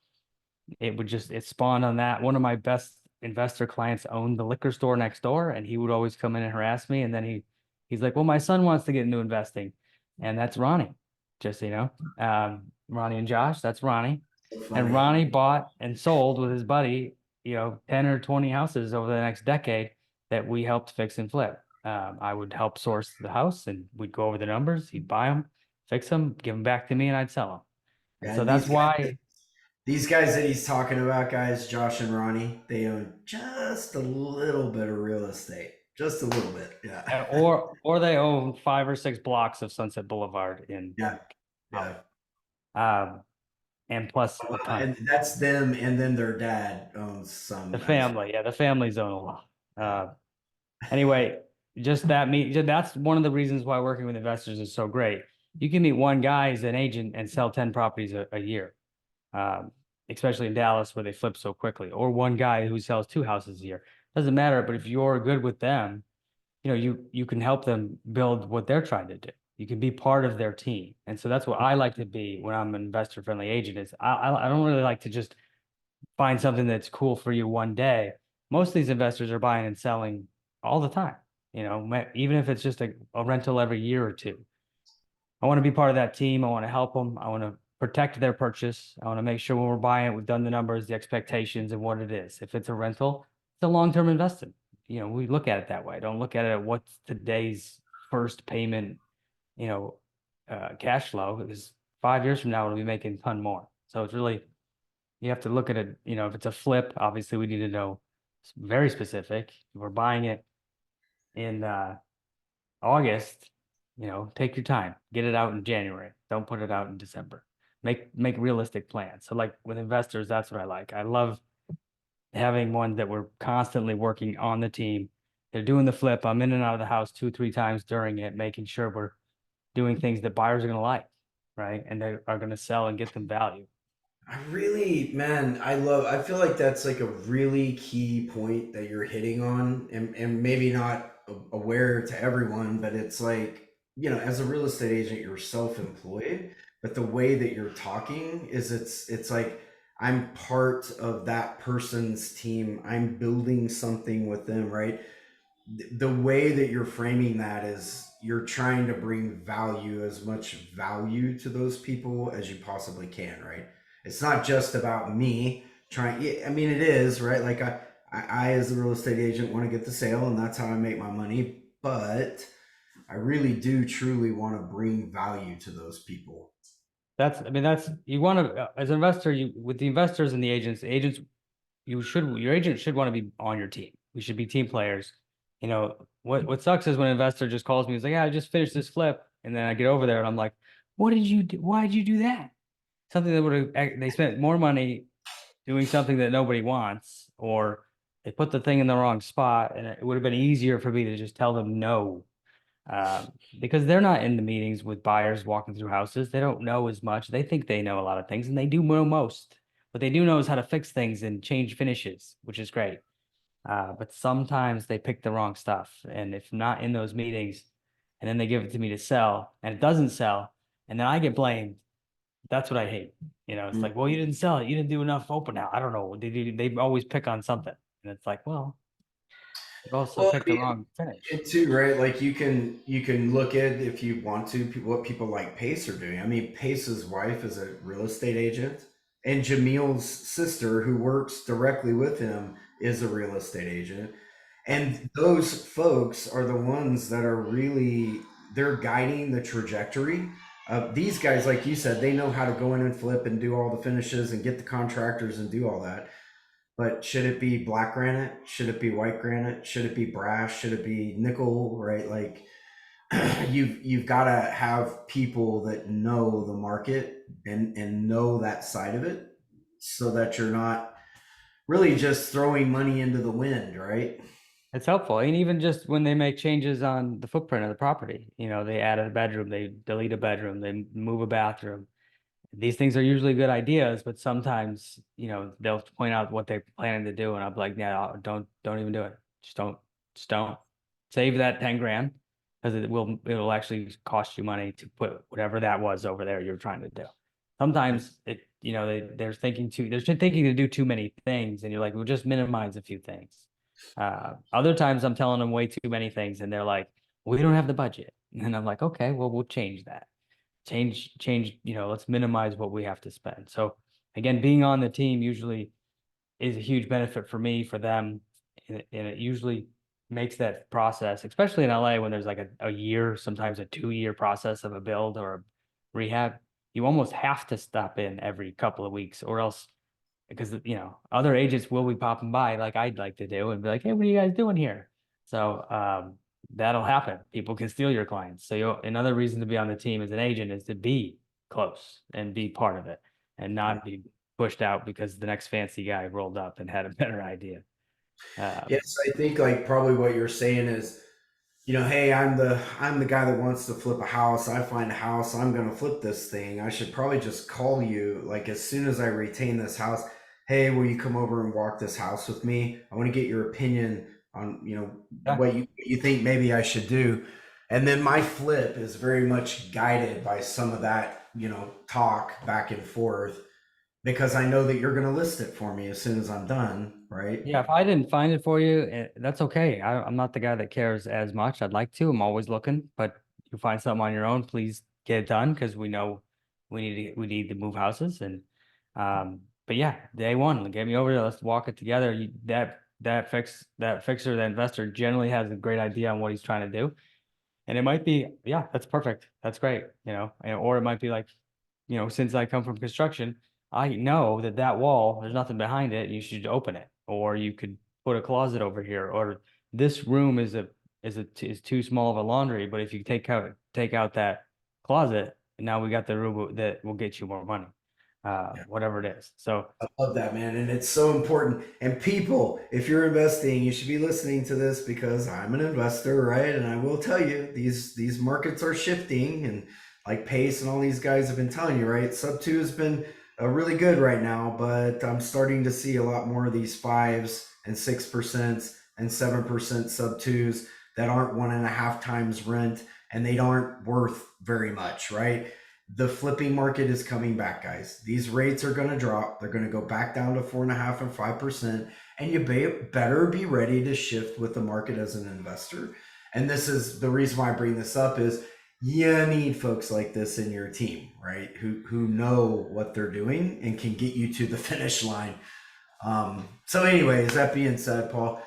it spawned on that. One of my best investor clients owned the liquor store next door, and he would always come in and harass me. And then he's like, well, my son wants to get into investing. And that's Ronnie, just so you know. Ronnie and Josh, that's Ronnie. So And funny. Ronnie bought and sold with his buddy, 10 or 20 houses over the next decade that we helped fix and flip. I would help source the house, and we'd go over the numbers. He'd buy them, fix them, give them back to me, and I'd sell them. And Yeah, so and that's why. these guys that he's talking about, guys, Josh and Ronnie, they own just a little bit of real estate, just a little bit. Yeah. Or they own 5 or 6 blocks of Sunset Boulevard in Yeah. Hollywood. Yeah. And plus a ton of And that's them, and then their dad owns the some as family. Yeah, the families own a lot. Anyway, that's one of the reasons why working with investors is so great. You can meet one guy as an agent and sell 10 properties a year, um, especially in Dallas where they flip so quickly, or one guy who sells 2 houses a year. Doesn't matter, but if you're good with them, you can help them build what they're trying to do. You can be part of their team. And so that's what I like to be when I'm an investor friendly agent. Is I don't really like to just find something that's cool for you one day. Most of these investors are buying and selling all the time, even if it's just a rental every year or two. I want to be part of that team. I want to help them. I want to protect their purchase. I want to make sure when we're buying it, we've done the numbers, the expectations, and what it is. If it's a rental, it's a long-term investment. We look at it that way. Don't look at it at what's today's first payment, cash flow, because 5 years from now, we'll be making a ton more. So it's really, you have to look at it, if it's a flip, obviously we need to know very specific. If we're buying it in August, take your time, get it out in January. Don't put it out in December. Make realistic plans. So like with investors, that's what I like. I love having ones that we're constantly working on the team. They're doing the flip. I'm in and out of the house 2, 3 times during it, making sure we're doing things that buyers are going to like, right? And they are going to sell and get them value. I really, man, I feel like that's like a really key point that you're hitting on, and maybe not aware to everyone, but it's like, as a real estate agent, you're self-employed, but the way that you're talking is it's like I'm part of that person's team. I'm building something with them, right? The way that you're framing that is you're trying to bring value, as much value to those people as you possibly can, right? It's not just about me trying. I mean, it is, right? Like I as a real estate agent want to get the sale, and that's how I make my money. But I really do truly want to bring value to those people. That's you want to, as an investor, with the investors and the agents, your agent should want to be on your team. We should be team players. What sucks is when an investor just calls me, he's like, yeah, I just finished this flip. And then I get over there and I'm like, What did you do? Why did you do that? Something that would have, they spent more money doing something that nobody wants, or they put the thing in the wrong spot, and it would have been easier for me to just tell them no. Because they're not in the meetings with buyers walking through houses. They don't know as much. They think they know a lot of things, and they do know most. What they do know is how to fix things and change finishes, which is great. But sometimes they pick the wrong stuff. And if not in those meetings, and then they give it to me to sell, and it doesn't sell, and then I get blamed. That's what I hate. It's like, well, you didn't sell it. You didn't do enough open now. I don't know. They always pick on something. And it's like, well, you also Well, picked I the mean, wrong finish. it too, right? Like you can look at, if you want to, what people like Pace are doing. I mean, Pace's wife is a real estate agent, and Jamil's sister, who works directly with him, is a real estate agent. And those folks are the ones that are really, they're guiding the trajectory. These guys, like you said, they know how to go in and flip and do all the finishes and get the contractors and do all that. But should it be black granite? Should it be white granite? Should it be brass? Should it be nickel? Right? Like you've got to have people that know the market and know that side of it, so that you're not really just throwing money into the wind, right? It's helpful. And even just when they make changes on the footprint of the property, they add a bedroom, they delete a bedroom, they move a bathroom. These things are usually good ideas, but sometimes, they'll point out what they're planning to do, and I'm like, yeah, don't even do it. Just don't save that 10 grand, because it'll actually cost you money to put whatever that was over there you're trying to do. Sometimes they're thinking to do too many things, and you're like, we'll just minimize a few things. Other times I'm telling them way too many things, and they're like, we don't have the budget. And I'm like, okay, well, we'll change that. Change, let's minimize what we have to spend. So again, being on the team usually is a huge benefit for me, for them, and it usually makes that process, especially in LA when there's like a year, sometimes a 2 year process of a build or a rehab. You almost have to stop in every couple of weeks, or else, because other agents will be popping by like I'd like to do, and be like, hey, what are you guys doing here? So that'll happen. People can steal your clients. So another reason to be on the team as an agent is to be close and be part of it, and Yeah. not be pushed out because the next fancy guy rolled up and had a better idea. Yes, I think like probably what you're saying is, hey, I'm the guy that wants to flip a house. I find a house, I'm gonna flip this thing. I should probably just call you like as soon as I retain this house. Hey, will you come over and walk this house with me? I want to get your opinion on, Yeah. what you think maybe I should do. And then my flip is very much guided by some of that, talk back and forth, because I know that you're gonna list it for me as soon as I'm done, right? Yeah, if I didn't find it for you, that's okay. I'm not the guy that cares as much. I'd like to. I'm always looking, but you find something on your own, please get it done, because we know we need to move houses. And but yeah, day one, get me over there. Let's walk it together. That fixer, that investor generally has a great idea on what he's trying to do. And it might be, yeah, that's perfect. That's great, or it might be like, since I come from construction, I know that that wall, there's nothing behind it. You should open it, or you could put a closet over here, or this room is too small of a laundry. But if you take out that closet, now we got the room that will get you more money, whatever it is. So I love that, man. And it's so important. And people, if you're investing, you should be listening to this, because I'm an investor, right? And I will tell you, these markets are shifting, and like Pace and all these guys have been telling you, right? Sub two has been really good right now, but I'm starting to see a lot more of these 5s and 6% and 7% sub twos that aren't 1.5 times rent, and they aren't worth very much, right? The flipping market is coming back, guys. These rates are going to drop. They're going to go back down to 4.5 and 5%. And you better be ready to shift with the market as an investor. And this is the reason why I bring this up, is you need folks like this in your team, right? Who know what they're doing and can get you to the finish line. So anyways, that being said, Paul,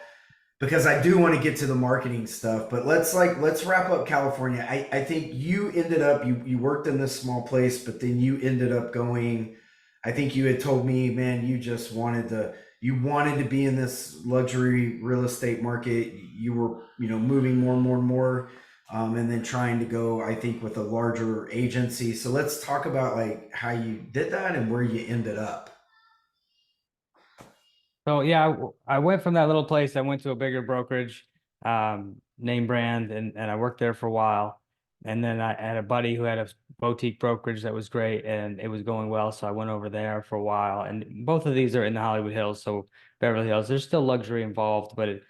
because I do want to get to the marketing stuff, but let's wrap up California. I think you ended up, you worked in this small place, but then you ended up going, I think you had told me, man, you wanted to be in this luxury real estate market. You were, moving more and more and more. and then trying to go, I think, with a larger agency. So let's talk about like how you did that and where you ended up. So yeah, I went from that little place. I went to a bigger brokerage, name brand, and I worked there for a while. And then I had a buddy who had a boutique brokerage that was great, and it was going well. So I went over there for a while. And both of these are in the Hollywood Hills, so Beverly Hills. There's still luxury involved, but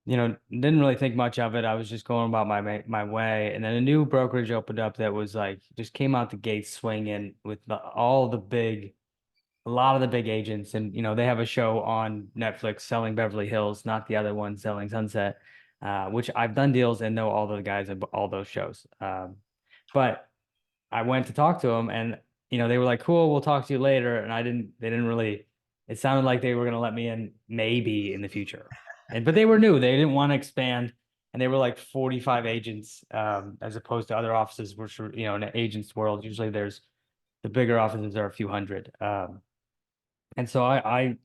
didn't really think much of it. I was just going about my way. And then a new brokerage opened up that was like just came out the gates swinging with all the big a lot of the big agents, and they have a show on Netflix selling Beverly Hills, not the other one selling Sunset, which I've done deals and know all the guys in all those shows. But I went to talk to them, and they were like, "Cool, we'll talk to you later." And I didn't. They didn't really. It sounded like they were going to let me in maybe in the future, but they were new. They didn't want to expand, and they were like 45 agents, as opposed to other offices, which were in the agents world. Usually, there's the bigger offices are a few hundred. And so I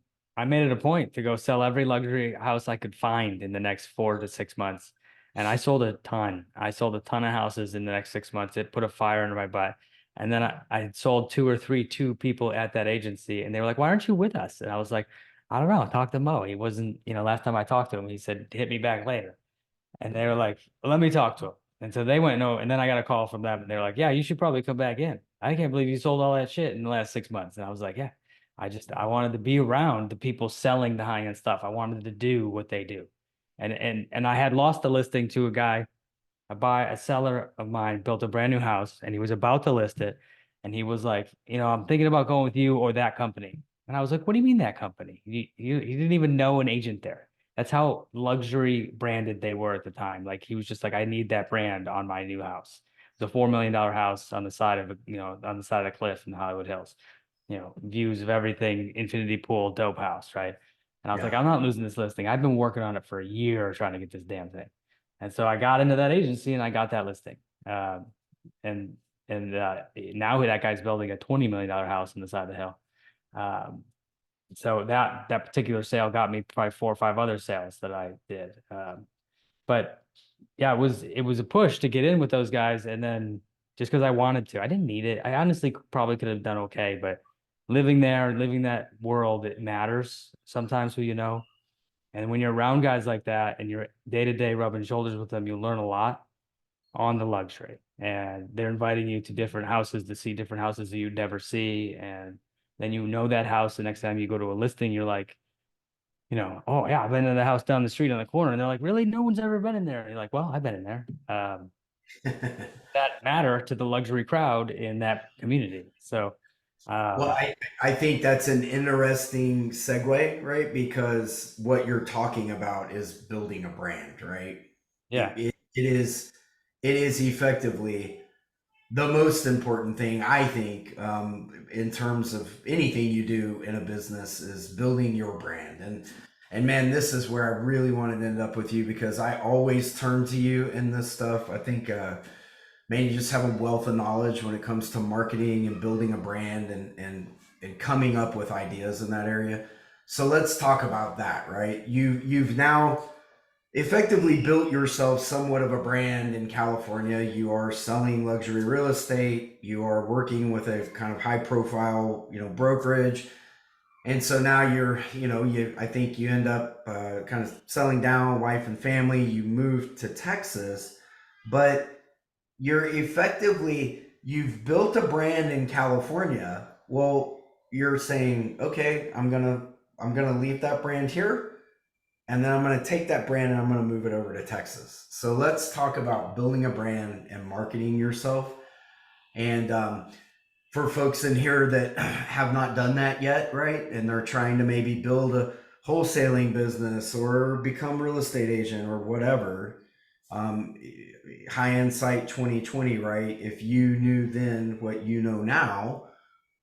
made it a point to go sell every luxury house I could find in the next 4 to 6 months. And I sold a ton. I sold a ton of houses in the next 6 months. It put a fire under my butt. And then I sold two people at that agency, and they were like, "Why aren't you with us?" And I was like, "I don't know. Talk to Mo. He wasn't, last time I talked to him, he said, hit me back later." And they were like, "Let me talk to him." And so they went, no. And then I got a call from them, and they were like, "Yeah, you should probably come back in. I can't believe you sold all that shit in the last 6 months." And I was like, "Yeah, I wanted to be around the people selling the high end stuff. I wanted to do what they do." And I had lost the listing to a guy, a seller of mine built a brand new house, and he was about to list it. And he was like, "I'm thinking about going with you or that company." And I was like, "What do you mean that company?" He didn't even know an agent there. That's how luxury branded they were at the time. Like he was just like, "I need that brand on my new house." It's a $4 million house on the side of on the side of the cliff in the Hollywood Hills. Views of everything, infinity pool, dope house, right? And I was like, Yeah. "I'm not losing this listing. I've been working on it for a year trying to get this damn thing." And so I got into that agency and I got that listing. And now that guy's building a $20 million house on the side of the hill. Um, so that particular sale got me probably 4 or 5 other sales that I did. But yeah, it was a push to get in with those guys, and then just because I wanted to, I didn't need it. I honestly probably could have done okay, but living there, living that world, it matters sometimes who you know. And when you're around guys like that and you're day to day rubbing shoulders with them, you learn a lot on the luxury. And they're inviting you to different houses to see different houses that you'd never see. And then that house the next time you go to a listing, you're like, "Oh yeah, I've been in the house down the street on the corner." And they're like, "Really? No one's ever been in there." And you're like, "Well, I've been in there." That matter to the luxury crowd in that community. So Well, um, I think that's an interesting segue, right? Because what you're talking about is building a brand, right? yeah. It is effectively the most important thing, I think, in terms of anything you do in a business is building your brand. And man, this is where I really wanted to end up with you because I always turn to you in this stuff. I think man, you just have a wealth of knowledge when it comes to marketing and building a brand and coming up with ideas in that area. So let's talk about that, right? You've now effectively built yourself somewhat of a brand in California. You are selling luxury real estate. You are working with a kind of high profile, brokerage. And so now I think you end up kind of selling down, wife and family. You move to Texas, but you've built a brand in California. Well, you're saying, okay, I'm gonna leave that brand here, and then I'm gonna take that brand and I'm gonna move it over to Texas. So let's talk about building a brand and marketing yourself. And for folks in here that have not done that yet, right, and they're trying to maybe build a wholesaling business or become real estate agent or whatever, um, hindsight 2020, right? If you knew then what you know now,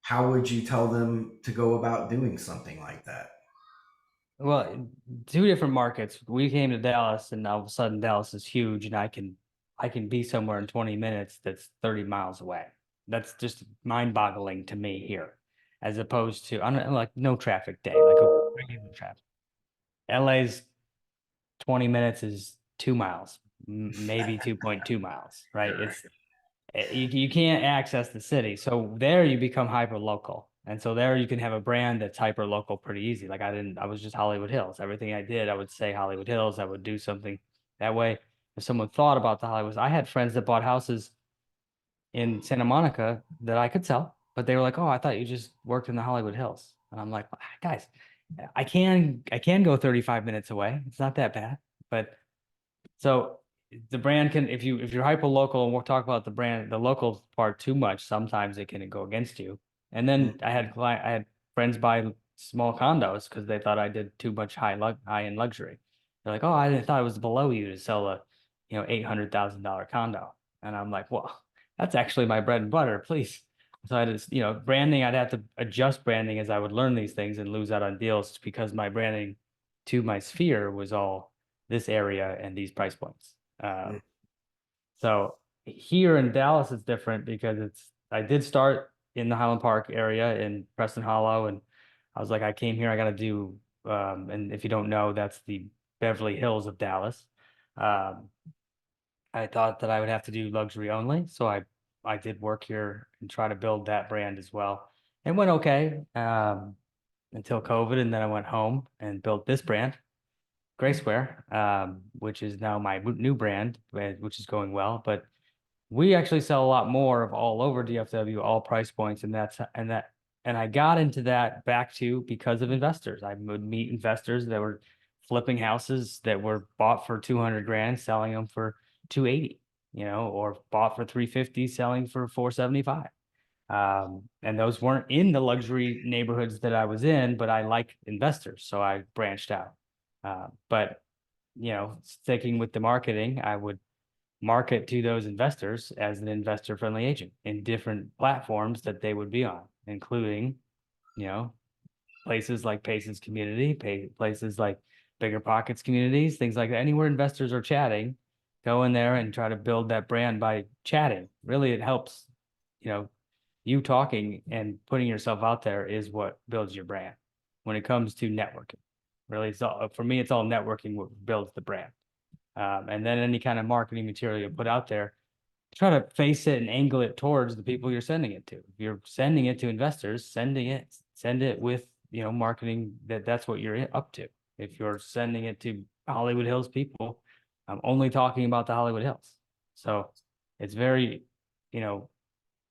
how would you tell them to go about doing something like that? Well, two different markets. We came to Dallas, and all of a sudden Dallas is huge, and I can be somewhere in 20 minutes that's 30 miles away. That's just mind-boggling to me here, as opposed to I'm like no traffic day, like a regular traffic. LA's 20 minutes is 2 miles. maybe 2.2 miles, right? You can't access the city. So there you become hyper local. And so there you can have a brand that's hyper local pretty easy. Like I was just Hollywood Hills. Everything I did, I would say Hollywood Hills. I would do something that way. If someone thought about the Hollywoods, I had friends that bought houses in Santa Monica that I could sell, but they were like, "Oh, I thought you just worked in the Hollywood Hills." And I'm like, "Guys, I can go 35 minutes away. It's not that bad." But so the brand can, if you're hyper local, and we'll talk about the brand, the local part too much, sometimes it can go against you. And then I had friends buy small condos because they thought I did too much high end luxury. They're like, "Oh, I didn't thought it was below you to sell a, $800,000 condo." And I'm like, "Well, that's actually my bread and butter, please." So I just, branding, I'd have to adjust branding as I would learn these things and lose out on deals because my branding to my sphere was all this area and these price points. So here in Dallas, it's different because I did start in the Highland Park area in Preston Hollow, and I was like, I came here, I got to do, and if you don't know, that's the Beverly Hills of Dallas. Um, I thought that I would have to do luxury only, so I did work here and try to build that brand as well. It went okay until COVID, and then I went home and built this brand. Gray Square, which is now my new brand, which is going well. But we actually sell a lot more of all over DFW, all price points, and I got into that back to because of investors. I would meet investors that were flipping houses that were bought for 200 grand, selling them for 280, or bought for 350, selling for 475. And those weren't in the luxury neighborhoods that I was in, but I like investors, so I branched out. But sticking with the marketing, I would market to those investors as an investor friendly agent in different platforms that they would be on, including, you know, places like Paces Community, places like Bigger Pockets communities, things like that. Anywhere investors are chatting, go in there and try to build that brand by chatting. Really, it helps, you know, you talking and putting yourself out there is what builds your brand when it comes to networking. Really, for me, it's all networking what builds the brand. And then any kind of marketing material you put out there, try to face it and angle it towards the people you're sending it to. If you're sending it to investors, send it with, marketing that's what you're up to. If you're sending it to Hollywood Hills people, I'm only talking about the Hollywood Hills. So it's very, you know,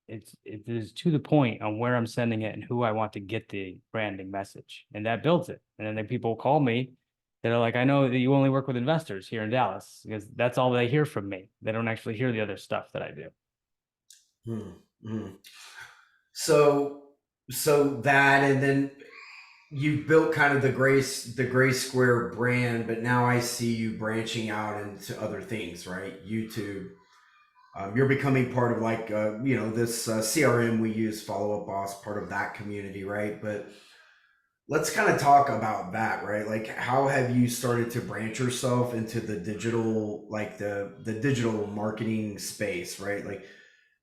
it is to the point on where I'm sending it and who I want to get the branding message, and that builds it. And then people call me that are like, I know that you only work with investors here in Dallas because that's all they hear from me. They don't actually hear the other stuff that I do. Mm-hmm. So, so that, and then you built kind of the Gray Square brand, but now I see you branching out into other things, right? YouTube. You're becoming part of like this CRM we use, Follow Up Boss, part of that community, right? But let's kind of talk about that, right? Like, how have you started to branch yourself into the digital, like the digital marketing space, right? Like,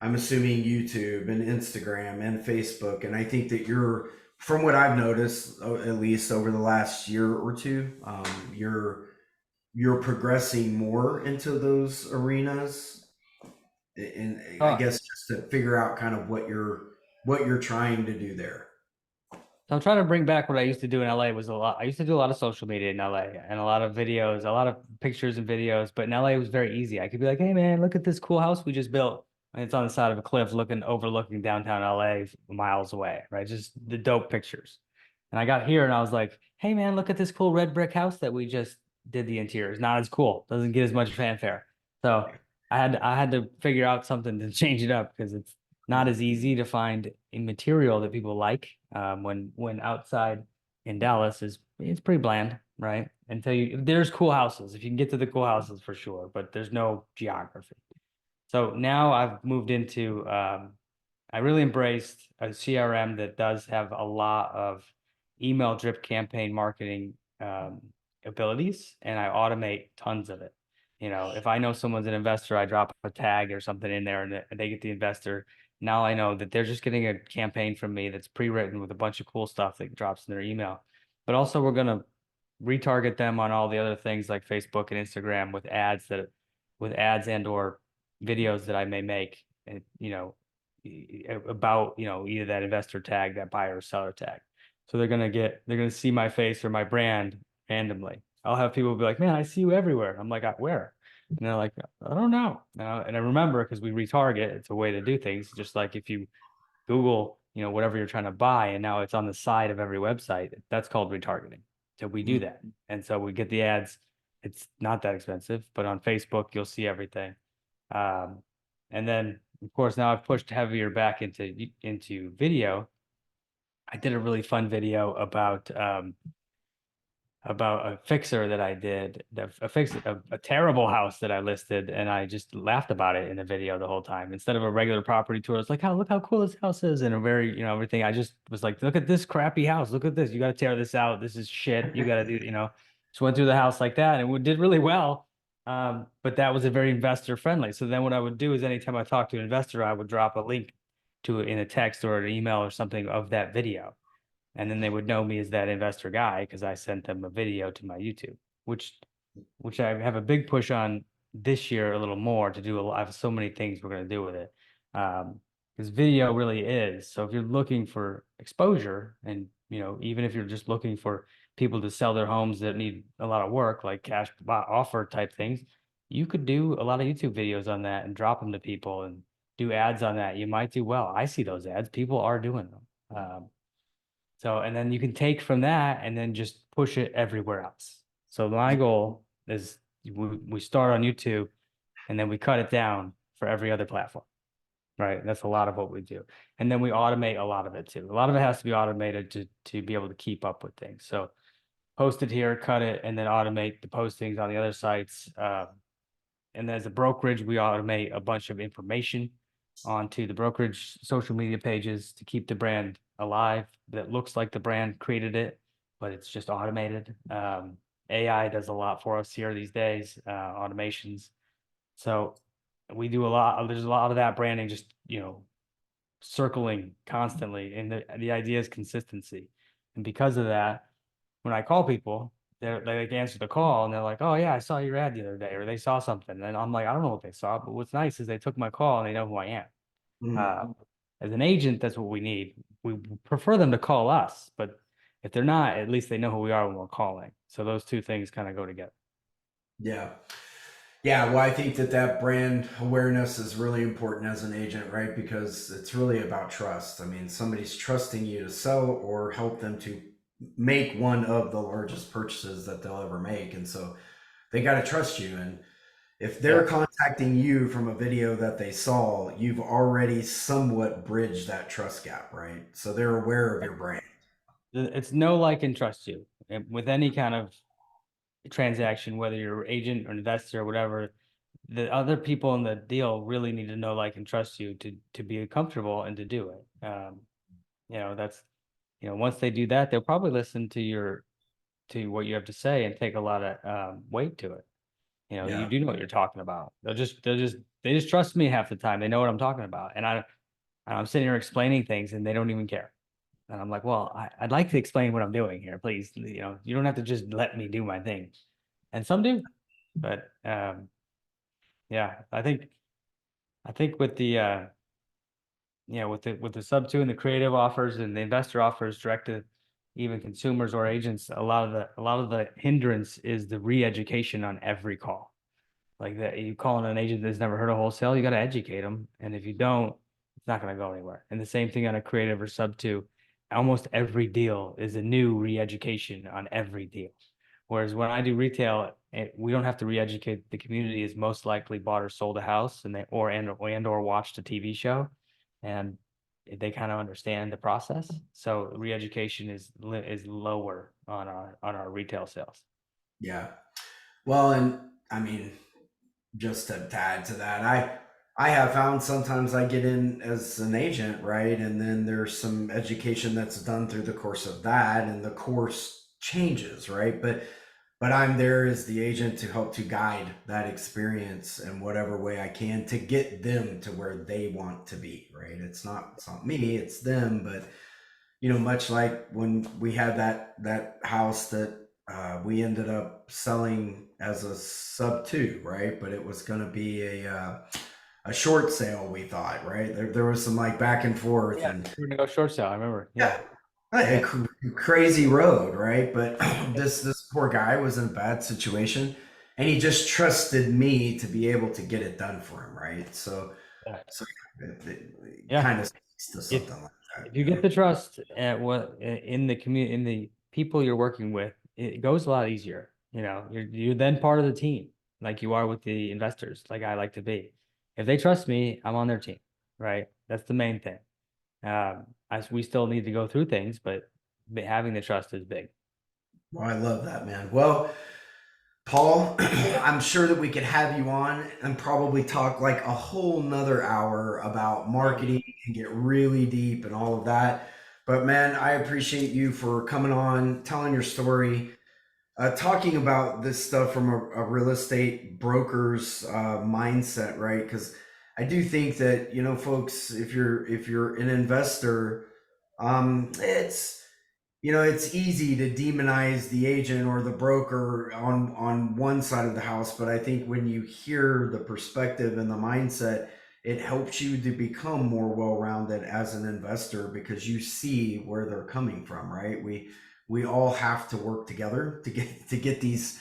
I'm assuming YouTube and Instagram and Facebook, and I think that from what I've noticed, at least over the last year or two, you're progressing more into those arenas, and I Uh, guess just to figure out kind of what you're trying to do there. So I'm trying to bring back what I used to do in LA was a lot. I used to do a lot of social media in LA and a lot of videos, a lot of pictures and videos, but in LA it was very easy. I could be like, "Hey man, look at this cool house we just built." And it's on the side of a cliff overlooking downtown LA miles away, right? Just the dope pictures. And I got here and I was like, "Hey man, look at this cool red brick house that we just did the interior. It's not as cool. Doesn't get as much fanfare." So I had to figure out something to change it up because it's not as easy to find a material that people like when outside in Dallas it's pretty bland, right? There's cool houses if you can get to the cool houses for sure, but there's no geography. So now I've moved into I really embraced a CRM that does have a lot of email drip campaign marketing abilities, and I automate tons of it. If I know someone's an investor, I drop a tag or something in there, and they get the investor. Now I know that they're just getting a campaign from me that's pre-written with a bunch of cool stuff that drops in their email. But also, we're gonna retarget them on all the other things like Facebook and Instagram with ads that with ads and or videos that I may make, and about either that investor tag, that buyer or seller tag. So they're gonna see my face or my brand randomly. I'll have people be like, "Man, I see you everywhere." I'm like, "Where?" And they're like, "I don't know." And I remember because we retarget. It's a way to do things. Just like if you Google, whatever you're trying to buy, and now it's on the side of every website. That's called retargeting. So we do that. And so we get the ads. It's not that expensive, but on Facebook, you'll see everything. Um, and then of course now I've pushed heavier back into video. I did a really fun video about a fixer that I did, a terrible house that I listed, and I just laughed about it in the video the whole time. Instead of a regular property tour, it's like, "How look how cool this house is," and a very, everything. I just was like, "Look at this crappy house. Look at this. You got to tear this out. This is shit. You got to do." Just went through the house like that, and we did really well. But that was a very investor friendly. So then what I would do is anytime I talked to an investor, I would drop a link to it in a text or an email or something of that video, and then they would know me as that investor guy because I sent them a video to my YouTube, which which I have a big push on this year a little more to do a lot. I have so many things we're going to do with it. Because video really is. So if you're looking for exposure, and even if you're just looking for people to sell their homes that need a lot of work, like cash offer type things, you could do a lot of YouTube videos on that and drop them to people and do ads on that. You might do well. I see those ads. People are doing them. So, and then you can take from that and then just push it everywhere else. So my goal is we start on YouTube and then we cut it down for every other platform, right? That's a lot of what we do. And then we automate a lot of it too. A lot of it has to be automated to be able to keep up with things. So post it here, cut it, and then automate the postings on the other sites. And as a brokerage, we automate a bunch of information onto the brokerage social media pages to keep the brand alive. That looks like the brand created it, but it's just automated. AI does a lot for us here these days, automations. So we do a lot. There's a lot of that branding, just circling constantly, and the idea is consistency. And because of that, when I call people, they like answer the call and they're like, "Oh yeah, I saw your ad the other day," or they saw something, and I'm like, "I don't know what they saw," but what's nice is they took my call and they know who I am. Mm. Uh, as an agent, that's what we need. We prefer them to call us, but if they're not, at least they know who we are when we're calling. So those two things kind of go together. Yeah. Yeah, well, I think that brand awareness is really important as an agent, right? Because it's really about trust. I mean, somebody's trusting you to sell or help them to make one of the largest purchases that they'll ever make. And so they got to trust you. And if they're Yeah. contacting you from a video that they saw, you've already somewhat bridged that trust gap, right? So they're aware of your brand. It's know, like, and trust you. And with any kind of transaction, whether you're agent or investor or whatever, the other people in the deal really need to know, like, and trust you to be comfortable and to do it. That's once they do that, they'll probably listen to what you have to say and take a lot of weight to it. You Yeah. do know what you're talking about. They just trust me half the time. They know what I'm talking about, and I'm sitting here explaining things, and they don't even care. And I'm like, well, I'd like to explain what I'm doing here, please. You don't have to just let me do my thing. And some do, but yeah, I think with the with the sub two and the creative offers and the investor offers direct to even consumers or agents, a lot of the hindrance is the re-education on every call. Like that, you calling an agent that's never heard of wholesale, you got to educate them, and if you don't, it's not going to go anywhere. And the same thing on a creative or sub two. Almost every deal is a new re-education on every deal. Whereas when I do retail, we don't have to re-educate. The community is most likely bought or sold a house, and or watched a TV show, and they kind of understand the process. So re-education is lower on our retail sales. Yeah. Well, and I mean, just to add to that, I have found sometimes I get in as an agent, right? And then there's some education that's done through the course of that, and the course changes, right? But I'm there as the agent to help to guide that experience in whatever way I can to get them to where they want to be, right? It's not me, it's them. But much like when we had that house that we ended up selling as a sub two, right? But it was going to be a short sale. We thought, right? There was some like back and forth, Yeah, and we're gonna go short sale. I remember. yeah, Yeah, a yeah, crazy road, right? But this poor guy was in a bad situation, and he just trusted me to be able to get it done for him, right? yeah, So it yeah. kind of speaks to If something like that, if you get the trust at what in the community, in the people you're working with, it goes a lot easier. You're then part of the team, like you are with the investors, like I like to be. If they trust me, I'm on their team, right? That's the main thing. As we still need to go through things, but having the trust is big. Well, I love that, man. Well, Paul, I'm sure that we could have you on and probably talk like a whole nother hour about Oh, marketing and get really deep and all of that. But man, I appreciate you for coming on, telling your story, talking about this stuff from a real estate broker's mindset, right? Because I do think that, folks, if you're an investor, it's it's easy to demonize the agent or the broker on one side of the house, but I think when you hear the perspective and the mindset, it helps you to become more well-rounded as an investor because you see where they're coming from, right? We all have to work together to get these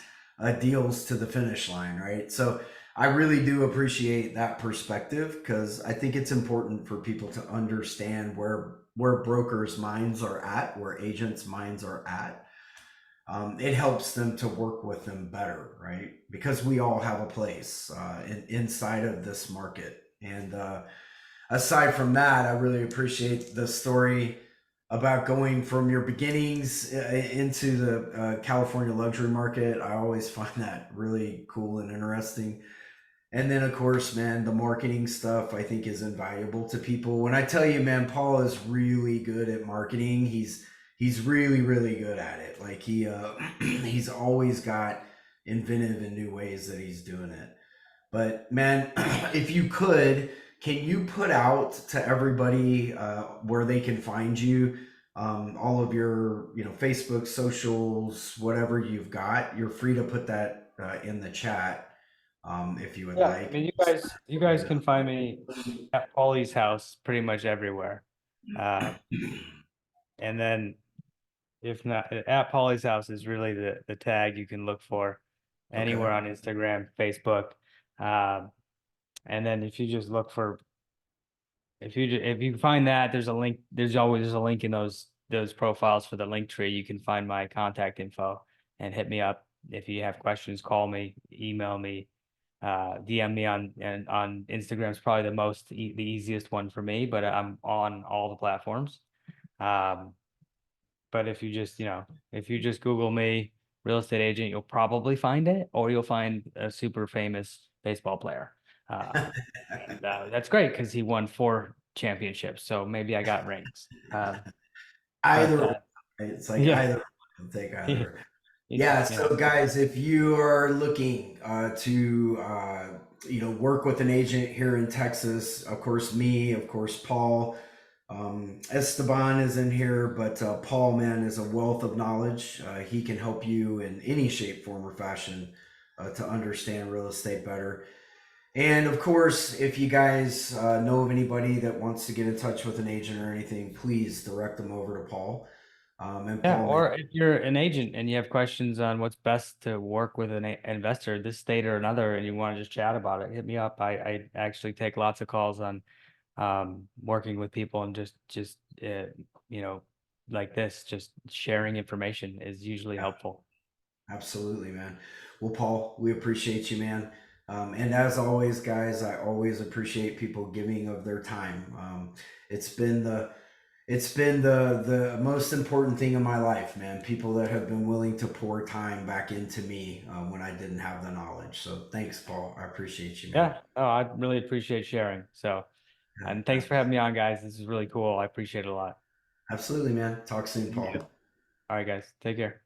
deals to the finish line, right? So I really do appreciate that perspective because I think it's important for people to understand where brokers' minds are at, where agents' minds are at. It helps them to work with them better, right? Because we all have a place inside of this market. And aside from that, I really appreciate the story about going from your beginnings into the California luxury market. I always find that really cool and interesting. And then, of course, man, the marketing stuff I think is invaluable to people. When I tell you, man, Paul is really good at marketing. He's really really good at it. Like he's always got inventive and new ways that he's doing it. But man, if you could, can you put out to everybody where they can find you? All of your, Facebook, socials, whatever you've got. You're free to put that in the chat if you would yeah. I like. mean, you guys can find me at Paulie's house pretty much everywhere. Uh, and then if not, at Paulie's house is really the tag you can look for Okay. anywhere on Instagram, Facebook. Um, and then if you just look for if you find that there's a link, there's a link in those profiles for the link tree. You can find my contact info and hit me up if you have questions. Call me, email me, DM me on Instagram is probably the easiest one for me, but I'm on all the platforms. Um, but if you just Google me, real estate agent, you'll probably find it, or you'll find a super famous baseball player. And that's great because he won 4 championships. So maybe I got rings. But Either way, it's like yeah, either one. I'll take either. it's Yeah, you know so guys, if you are looking to work with an agent here in Texas, of course me, of course Paul, Esteban is in here, but Paul, man, is a wealth of knowledge. He can help you in any shape, form, or fashion to understand real estate better. And of course, if you guys know of anybody that wants to get in touch with an agent or anything, please direct them over to Paul. And yeah. Paul, man, Or if you're an agent and you have questions on what's best to work with an investor, this state or another, and you want to just chat about it, hit me up. I actually take lots of calls on working with people, and just you know like this, just sharing information is usually helpful. absolutely, man. Well, Paul, we appreciate you, man. And as always, guys, I always appreciate people giving of their time. It's been the it's been the most important thing in my life, man. People that have been willing to pour time back into me when I didn't have the knowledge. So thanks, Paul. I appreciate you, man. Yeah, oh, I really appreciate sharing. So, and Yeah, thanks for having me on, guys. This is really cool. I appreciate it a lot. absolutely, man. Talk soon, Yeah. Paul. All right, guys, take care.